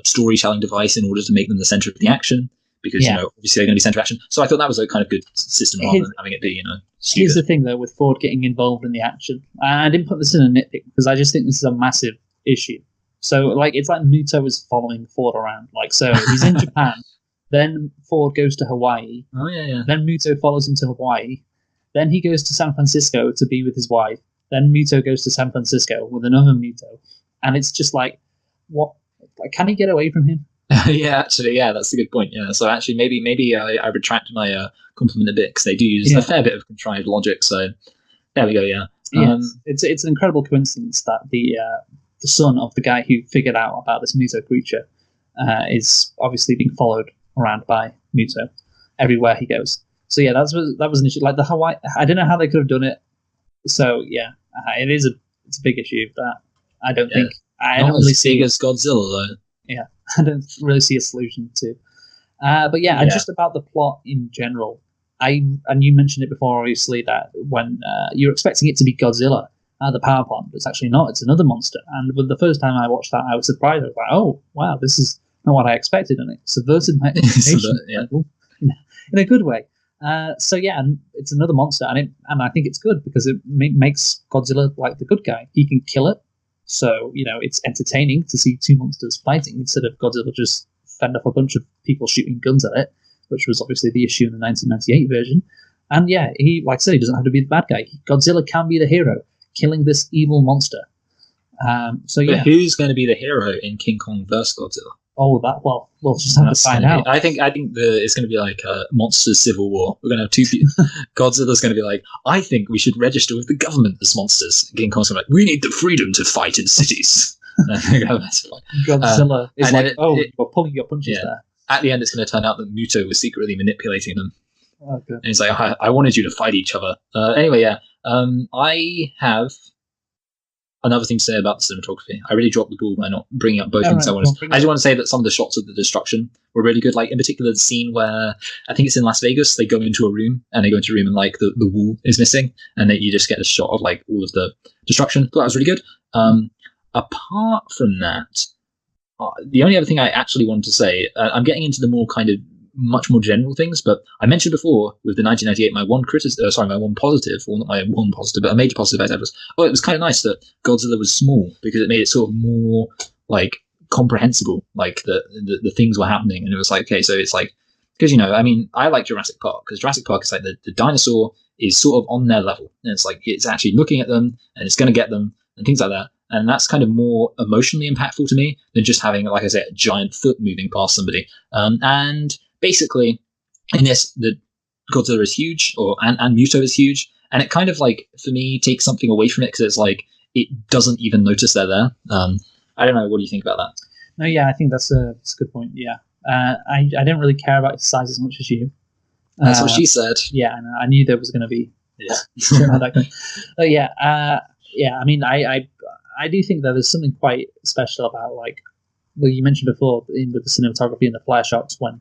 storytelling device in order to make them the center of the action. Because obviously they're going to be center of action. So I thought that was a kind of good system rather than having it be stupid. Here's the thing though with Ford getting involved in the action. I didn't put this in a nitpick because I just think this is a massive issue. So like it's like Muto is following Ford around. Like so he's in Japan, then Ford goes to Hawaii. Oh yeah. Then Muto follows him to Hawaii. Then he goes to San Francisco to be with his wife. Then Muto goes to San Francisco with another Muto, and it's just like what? Like, can he get away from him? That's a good point. Yeah, so actually, maybe I retract my compliment a bit because they do use a fair bit of contrived logic. So there we go. Yeah, it's an incredible coincidence that the son of the guy who figured out about this Muto creature is obviously being followed around by Muto everywhere he goes. So yeah, that was an issue. Like the Hawaii, I don't know how they could have done it. So yeah, it's a big issue that I don't think I don't really see as Godzilla though. Yeah, I don't really see a solution to. But just about the plot in general. And you mentioned it before, obviously, that when you're expecting it to be Godzilla at the power plant, it's actually not. It's another monster. And the first time I watched that, I was surprised. I was like, oh, wow, this is not what I expected. And it subverted my expectations in a good way. And it's another monster. And I think it's good because it makes Godzilla like the good guy. He can kill it. So, it's entertaining to see two monsters fighting instead of Godzilla just fend off a bunch of people shooting guns at it, which was obviously the issue in the 1998 version. And he, like I said, he doesn't have to be the bad guy. Godzilla can be the hero, killing this evil monster. But who's going to be the hero in King Kong vs. Godzilla? Oh, we'll just have to find out. I think it's going to be like a monster civil war. We're going to have two people. Godzilla's going to be like, I think we should register with the government as monsters. King Kong's going to be like, we need the freedom to fight in cities. Godzilla is like, you're pulling your punches there. At the end, it's going to turn out that Muto was secretly manipulating them. Okay. And he's like, I wanted you to fight each other. I have another thing to say about the cinematography. I really dropped the ball by not bringing up both things I wanted. I just want to say that some of the shots of the destruction were really good. Like in particular, the scene where I think it's in Las Vegas, they go into a room and and like the wall is missing, and then you just get a shot of like all of the destruction. Thought that was really good. Apart from that, the only other thing I actually wanted to say, I'm getting into the more kind of much more general things, but I mentioned before with the 1998, my one positive, or not my one positive, but a major positive I said was, it was kind of nice that Godzilla was small because it made it sort of more like comprehensible, like the things were happening, and it was like, okay, so it's like, because I like Jurassic Park because Jurassic Park is like the dinosaur is sort of on their level, and it's like it's actually looking at them and it's going to get them and things like that. And that's kind of more emotionally impactful to me than just having, like I said, a giant foot moving past somebody. And basically, in this, the Godzilla is huge, and Muto is huge, and it kind of like for me takes something away from it because it's like it doesn't even notice they're there. I don't know. What do you think about that? No, I think that's a good point. Yeah, I don't really care about its size as much as you. That's what she said. Yeah, I knew there was going to be that kind. I mean, I do think that there's something quite special about you mentioned before with the cinematography and the flare shots when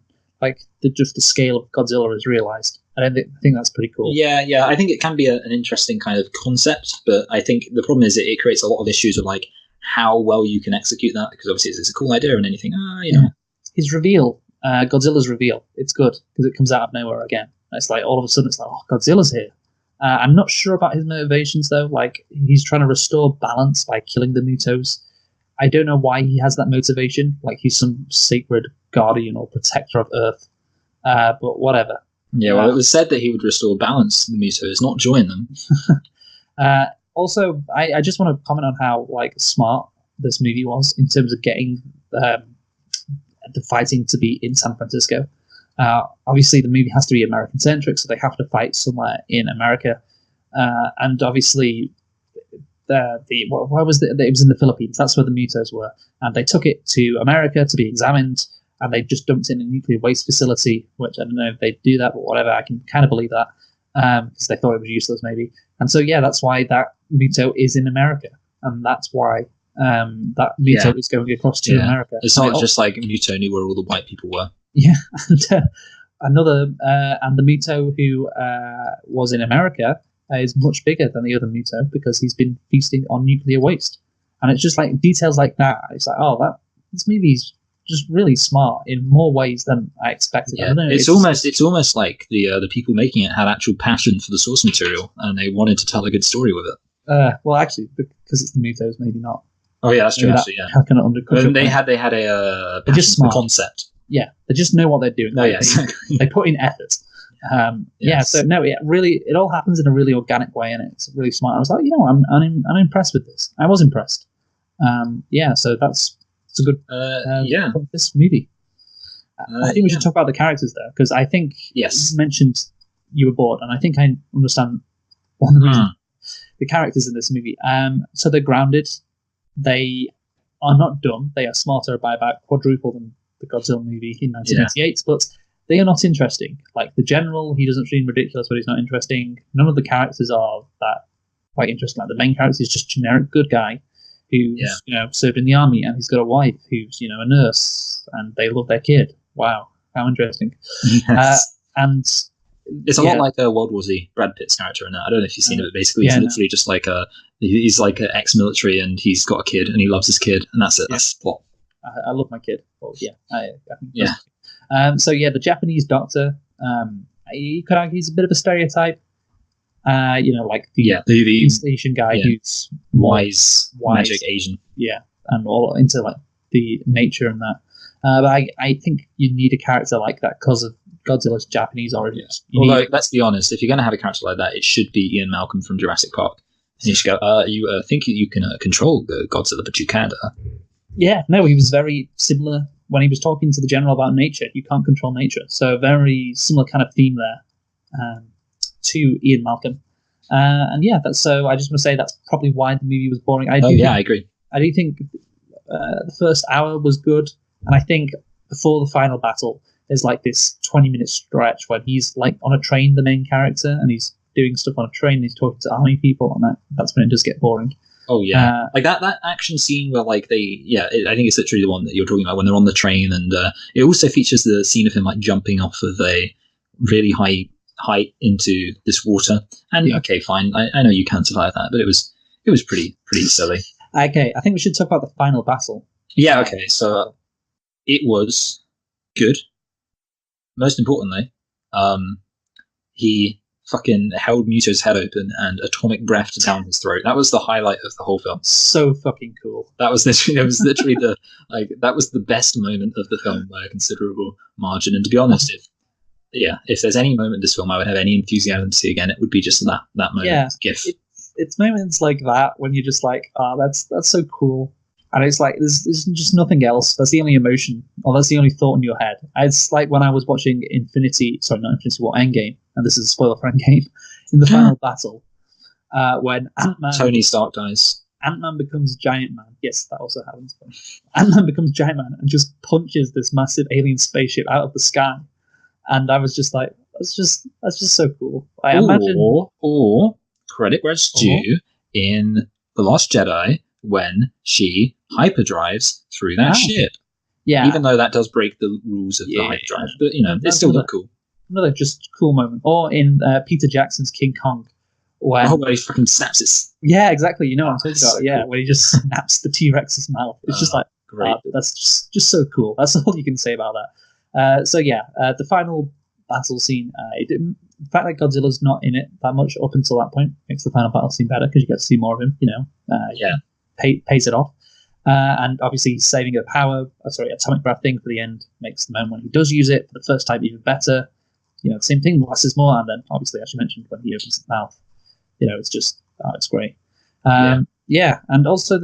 just the scale of Godzilla is realized. I think that's pretty cool. Yeah. I think it can be an interesting kind of concept, but I think the problem is it creates a lot of issues of like how well you can execute that, because obviously it's a cool idea and anything. You know, his reveal, Godzilla's reveal, it's good because it comes out of nowhere again. It's like all of a sudden it's like, oh, Godzilla's here. I'm not sure about his motivations though. Like he's trying to restore balance by killing the Mutos. I don't know why he has that motivation. Like he's some sacred guardian or protector of Earth. But whatever. Yeah, well, it was said that he would restore balance to the Mutos, not join them. Also, I just want to comment on how like smart this movie was in terms of getting the fighting to be in San Francisco. Obviously, the movie has to be American-centric, so they have to fight somewhere in America. And obviously, it was in the Philippines. That's where the Mutos were, and they took it to America to be examined. And they just dumped it in a nuclear waste facility, which I don't know if they do that, but whatever. I can kind of believe that because they thought it was useless, maybe. And so, yeah, that's why that Muto is in America, and that's why that Muto is going across to America. It's not just like Muto knew where all the white people were. Yeah, and the Muto who was in America is much bigger than the other Muto because he's been feasting on nuclear waste, and it's just like details like that. It's like, oh, this movie's just really smart in more ways than I expected. Yeah. I don't know, it's almost like the people making it had actual passion for the source material and they wanted to tell a good story with it. Well, actually, because it's the Mutos, maybe not. Oh yeah, that's true. Actually, yeah. Kind of undercut. They had a passion just smart. for concept. Yeah, they just know what they're doing. Oh, yes. They put in effort. Yeah, so no, it all happens in a really organic way, and it's really smart. I was like, I'm impressed with this. I was impressed. So it's a good this movie. I think we should talk about the characters there, because I think you mentioned you were bored, and I think I understand one of the reasons. The characters in this movie. So they're grounded. They are not dumb. They are smarter by about quadruple than the Godzilla movie in 1998, but they are not interesting. Like the general, he doesn't seem ridiculous, but he's not interesting. None of the characters are that quite interesting. Like the main character is just generic good guy who's served in the army, and he's got a wife who's a nurse, and they love their kid. Wow, how interesting! Yes. And it's a lot like World War Z, Brad Pitt's character in that. I don't know if you've seen it, but basically he's literally just like he's like an ex-military, and he's got a kid, and he loves his kid, and that's it. Yeah. That's the plot. I love my kid. Well, So the Japanese doctor, you could argue he's a bit of a stereotype. Like the Asian guy who's wise, magic Asian. Yeah, and all into like the nature and that. But I think you need a character like that because of Godzilla's Japanese origins. Although, let's be honest, if you're going to have a character like that, it should be Ian Malcolm from Jurassic Park. And you should go, you think you can control Godzilla, but you can't. Yeah, no, he was very similar when he was talking to the general about nature. You can't control nature. So a very similar kind of theme there to Ian Malcolm. So I just want to say that's probably why the movie was boring. I agree. I do think the first hour was good. And I think before the final battle, there's like this 20-minute stretch where he's like on a train, the main character, and he's doing stuff on a train, and he's talking to army people, and that's when it does get boring. Oh yeah, like that action scene where like I think it's literally the one that you're talking about when they're on the train, and it also features the scene of him like jumping off of a really high height into this water. And okay, fine, I know you can't survive that, but it was pretty silly. Okay, I think we should talk about the final battle. Yeah, okay, so it was good. Most importantly, he fucking held Muto's head open and atomic breathed down his throat. That was the highlight of the whole film. So fucking cool. That was literally that was the best moment of the film by a considerable margin. And to be honest, if there's any moment in this film I would have any enthusiasm to see again, it would be just that moment. Yeah, GIF. It's moments like that when you're just like, that's so cool. And it's like, there's just nothing else. That's the only emotion, or that's the only thought in your head. It's like when I was watching Endgame, and this is a spoiler for Endgame, in the final battle, when Ant-Man... Tony Stark dies. Ant-Man becomes Giant Man. Yes, that also happens. Ant-Man becomes Giant Man and just punches this massive alien spaceship out of the sky. And I was just like, that's just so cool. I imagine... Or, credit where it's due, in The Last Jedi, when she hyperdrives through that ship. Yeah. Even though that does break the rules of the hyperdrive. But, it's still cool. Another just cool moment. Or in Peter Jackson's King Kong, when he fucking snaps his. Yeah, exactly. You know what I'm talking about. So Yeah, cool. when he just snaps the T-Rex's mouth. It's just like great. That's just so cool. That's all you can say about that. The final battle scene. The fact that Godzilla's not in it that much up until that point makes the final battle scene better because you get to see more of him. Pays it off. And obviously saving a atomic breath thing for the end makes the moment when he does use it for the first time even better. The same thing, less is more, and then obviously, as you mentioned, when he opens his mouth, it's just it's great. And also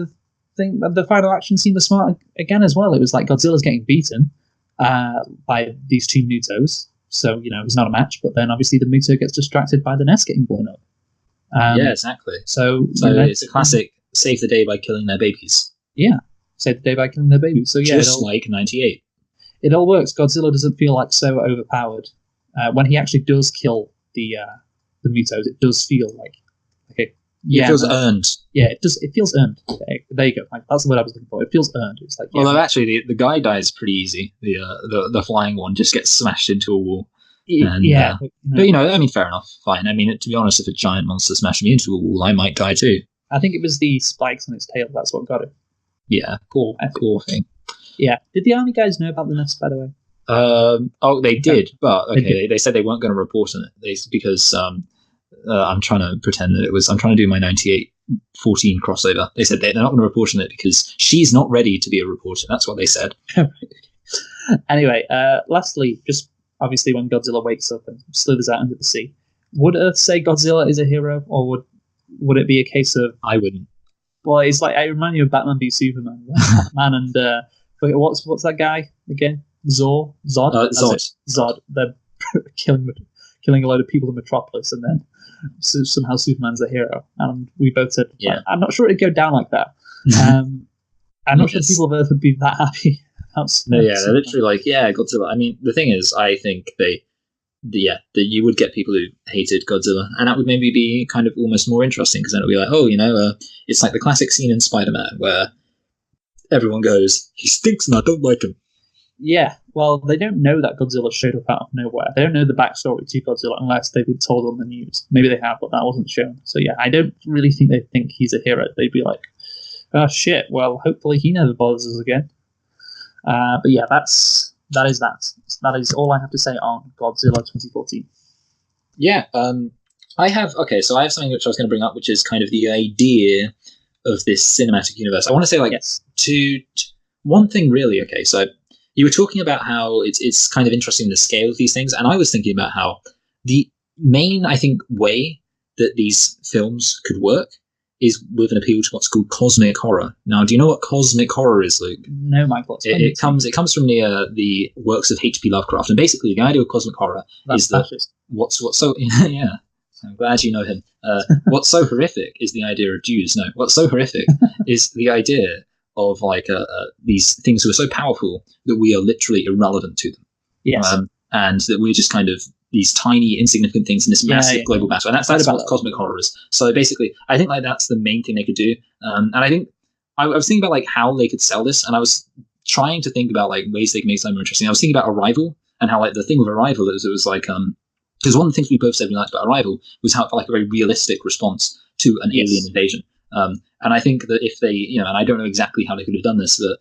the final action scene was smart again as well. It was like Godzilla's getting beaten by these two Mutos, so he's not a match. But then obviously the Muto gets distracted by the nest getting blown up. Exactly. So it's a classic save the day by killing their babies. Yeah, save the day by killing their babies. So just like 98. It all works. Godzilla doesn't feel like so overpowered. When he actually does kill the Mutos, it does feel like it feels earned. Yeah, it does. It feels earned. Okay, there you go. Like, that's the word I was looking for. It feels earned. It's like although actually the guy dies pretty easy. The flying one just gets smashed into a wall. But fair enough, fine. I mean, to be honest, if a giant monster smashed me into a wall, I might die too. I think it was the spikes on its tail. That's what got it. Yeah, poor thing. Yeah. Did the army guys know about the nest, by the way? They did, but they said they weren't going to report on it because I'm trying to pretend that I'm trying to do my 98-14 crossover. They said they're not going to report on it because she's not ready to be a reporter. That's what they said. Anyway, lastly, just obviously when Godzilla wakes up and slithers out into the sea, would Earth say Godzilla is a hero, or would it be a case of... I wouldn't. Well, it's like, I remind you of Batman v Superman. Batman and what's that guy again? Zod. Zod. They're killing a load of people in Metropolis, and then somehow Superman's the hero. And we both said, I'm not sure it'd go down like that. I'm not sure the people of Earth would be that happy. They're literally like, Godzilla. I mean, the thing is, I think that you would get people who hated Godzilla, and that would maybe be kind of almost more interesting, because then it would be like, it's like the classic scene in Spider-Man where everyone goes, he stinks and I don't like him. Yeah, well, they don't know that Godzilla showed up out of nowhere. They don't know the backstory to Godzilla unless they've been told on the news. Maybe they have, but that wasn't shown. So yeah, I don't really think they think he's a hero. They'd be like, oh shit, well, hopefully he never bothers us again. But yeah, that is that. That is all I have to say on Godzilla 2014. Yeah, I have something which I was going to bring up, which is kind of the idea of this cinematic universe. I want to say one thing really. Okay, so you were talking about how it's kind of interesting the scale of these things, and I was thinking about how the main, I think, way that these films could work is with an appeal to what's called cosmic horror. Now, do you know what cosmic horror is, Luke? No, Michael. It comes from the works of H.P. Lovecraft, and basically the idea of cosmic horror is that what's so yeah. I'm glad you know him. What's so horrific is the idea of Jews. No, what's so horrific is the idea of these things who are so powerful that we are literally irrelevant to them. Yes. And that we're just kind of these tiny, insignificant things in this massive global battle. And that's what cosmic horror is. So basically, I think that's the main thing they could do. And I think I was thinking about how they could sell this, and I was trying to think about ways they can make something more interesting. I was thinking about Arrival, and how the thing with Arrival is it was because one of the things we both said we liked about Arrival was how it felt like a very realistic response to an alien invasion. And I think that if they, and I don't know exactly how they could have done this, but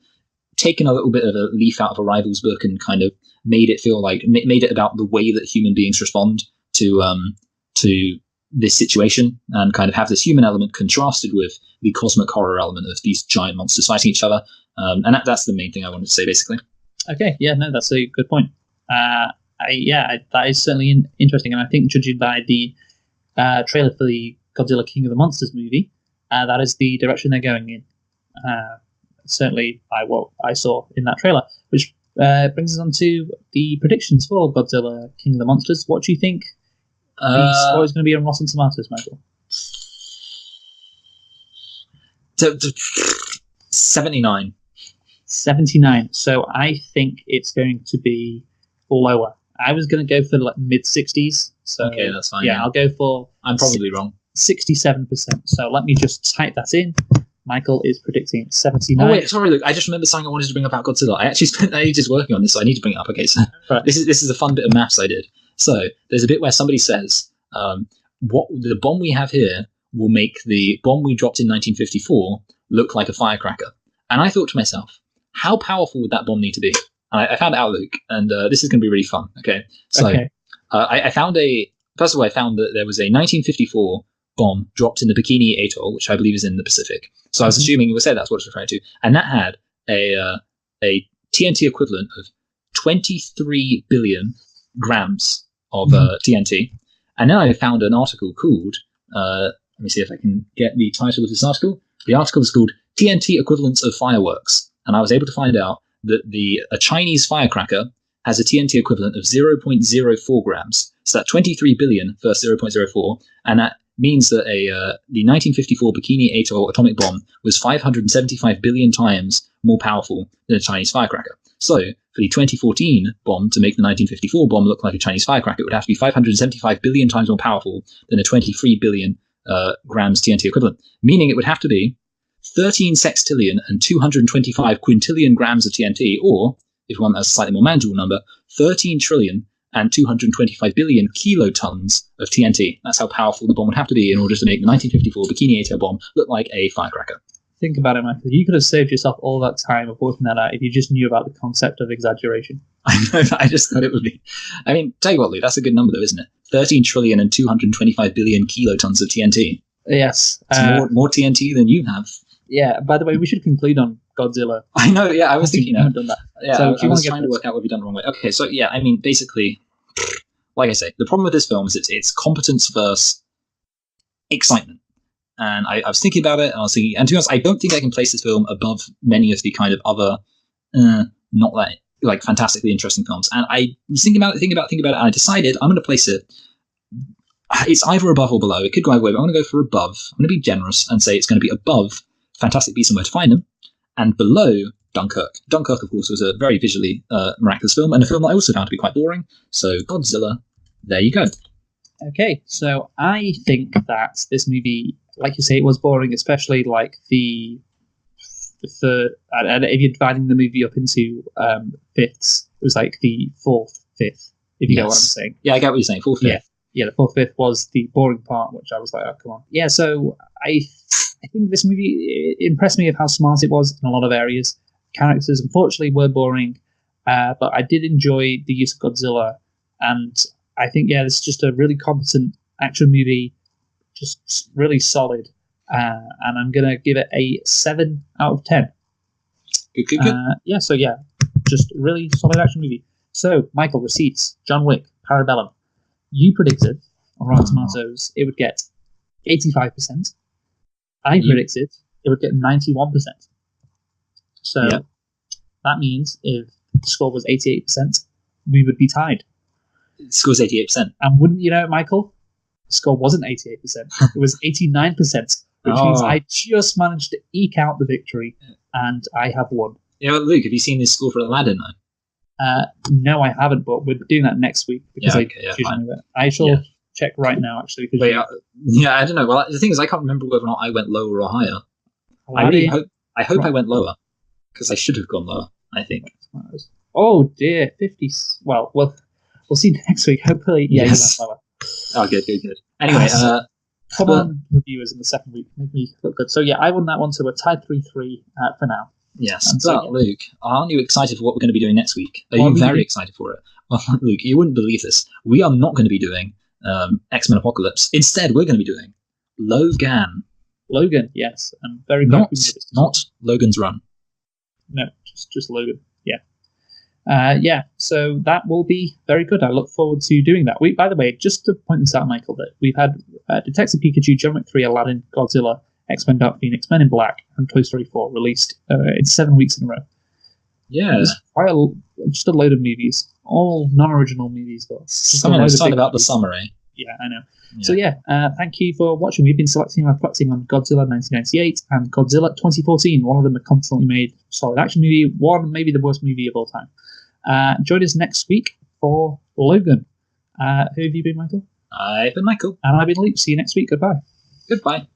taken a little bit of a leaf out of Arrival's book and kind of made it feel made it about the way that human beings respond to this situation, and kind of have this human element contrasted with the cosmic horror element of these giant monsters fighting each other. And that's the main thing I wanted to say, basically. Okay, yeah, no, that's a good point. That is certainly interesting, and I think judging by the trailer for the Godzilla King of the Monsters movie, that is the direction they're going in. Certainly by what I saw in that trailer, which brings us on to the predictions for Godzilla King of the Monsters. What do you think the score is going to be on Rotten Tomatoes, Michael? 79. 79. So I think it's going to be lower. I was going to go for mid-60s. So okay, that's fine. Yeah, I'll go for... I'm probably wrong. 67%. So let me just type that in. Michael is predicting 79. Oh wait, sorry, look, I just remembered something I wanted to bring up about Godzilla. I actually spent ages working on this, so I need to bring it up. Okay, so this is a fun bit of maths I did. So there's a bit where somebody says, what the bomb we have here will make the bomb we dropped in 1954 look like a firecracker. And I thought to myself, how powerful would that bomb need to be? And I found out, Luke, and this is going to be really fun. Okay, so I found first of all, I found that there was a 1954 bomb dropped in the Bikini Atoll, which I believe is in the Pacific. So I was assuming you would say that's what it's referring to, and that had a TNT equivalent of 23 billion grams of TNT. And then I found an article called, let me see if I can get the title of this article. The article is called TNT Equivalents of Fireworks. And I was able to find out that a Chinese firecracker has a TNT equivalent of 0.04 grams. So that 23 billion versus 0.04. And that means that the 1954 Bikini Atoll atomic bomb was 575 billion times more powerful than a Chinese firecracker. So for the 2014 bomb to make the 1954 bomb look like a Chinese firecracker, it would have to be 575 billion times more powerful than a 23 billion grams TNT equivalent, meaning it would have to be 13 sextillion and 225 quintillion grams of TNT, or, if you want a slightly more manageable number, 13 trillion and 225 billion kilotons of TNT. That's how powerful the bomb would have to be in order to make the 1954 Bikini Atoll bomb look like a firecracker. Think about it, Michael. You could have saved yourself all that time of working that out if you just knew about the concept of exaggeration. I know, I just thought it would be. I mean, tell you what, Lou, that's a good number, though, isn't it? 13 trillion and 225 billion kilotons of TNT. Yes. It's more TNT than you have. Yeah, by the way, we should conclude on Godzilla. I know, yeah, I was thinking I've done that. Yeah, so I was trying to work out what we've done the wrong way. Okay, so yeah, I mean, basically, like I say, the problem with this film is it's competence versus excitement. And I was thinking about it, and I was thinking, and to be honest, I don't think I can place this film above many of the kind of other, not that, like, fantastically interesting films. And I was thinking about it, and I decided I'm going to place it. It's either above or below. It could go either way, but I'm going to go for above. I'm going to be generous and say it's going to be above Fantastic Beasts and Where to Find Them, and below Dunkirk. Dunkirk, of course, was a very visually miraculous film, and a film that I also found to be quite boring. So Godzilla, there you go. Okay, so I think that this movie, like you say, it was boring, especially like the and if you're dividing the movie up into fifths, it was like the fourth fifth, if you get what I'm saying. Yeah, I get what you're saying, fourth fifth. Yeah, the fourth fifth was the boring part, which I was like, oh, come on. Yeah, so I think this movie impressed me of how smart it was in a lot of areas. Characters, unfortunately, were boring, but I did enjoy the use of Godzilla, and I think, this is just a really competent action movie, just really solid, and I'm going to give it a 7 out of 10. Good. Just really solid action movie. So, Michael, receipts, John Wick, Parabellum. You predicted on Rotten Tomatoes it would get 85%. I predicted it would get 91%. So that means if the score was 88%, we would be tied. The score's 88%. And wouldn't you know it, Michael? The score wasn't 88%. It was 89%, which means I just managed to eke out the victory, and I have won. Yeah, well, Luke, have you seen this score for Aladdin, though? No, I haven't, but we're doing that next week because I shall check right now, actually. I don't know. Well, the thing is, I can't remember whether or not I went lower or higher. I hope I went lower, because I should have gone lower, I think. Oh dear, 50. Well, we'll see next week. Hopefully, you went lower. Oh, good. Anyway, come on, reviewers in the second week, make me look good. So I won that one, so we're tied 3-3 for now. Yes, but Luke, aren't you excited for what we're going to be doing next week? Are you very excited for it? Well, Luke, you wouldn't believe this. We are not going to be doing X-Men Apocalypse. Instead, we're going to be doing Logan. Logan, yes. I'm very glad we made this. Not Logan's Run. No, just Logan. Yeah. So that will be very good. I look forward to doing that. By the way, just to point this out, Michael, that we've had Detective Pikachu, John Wick 3, Aladdin, Godzilla, X-Men Dark Phoenix, Men in Black, and Toy Story 4 released in 7 weeks in a row. Yeah. Just a load of movies. All non-original movies, but someone was talking about the summary. Yeah, I know. Yeah. So thank you for watching. We've been selecting and reflecting on Godzilla 1998 and Godzilla 2014. One of them a competently made solid action movie, one maybe the worst movie of all time. Join us next week for Logan. Who have you been, Michael? I've been Michael. And I've been Luke. See you next week. Goodbye. Goodbye.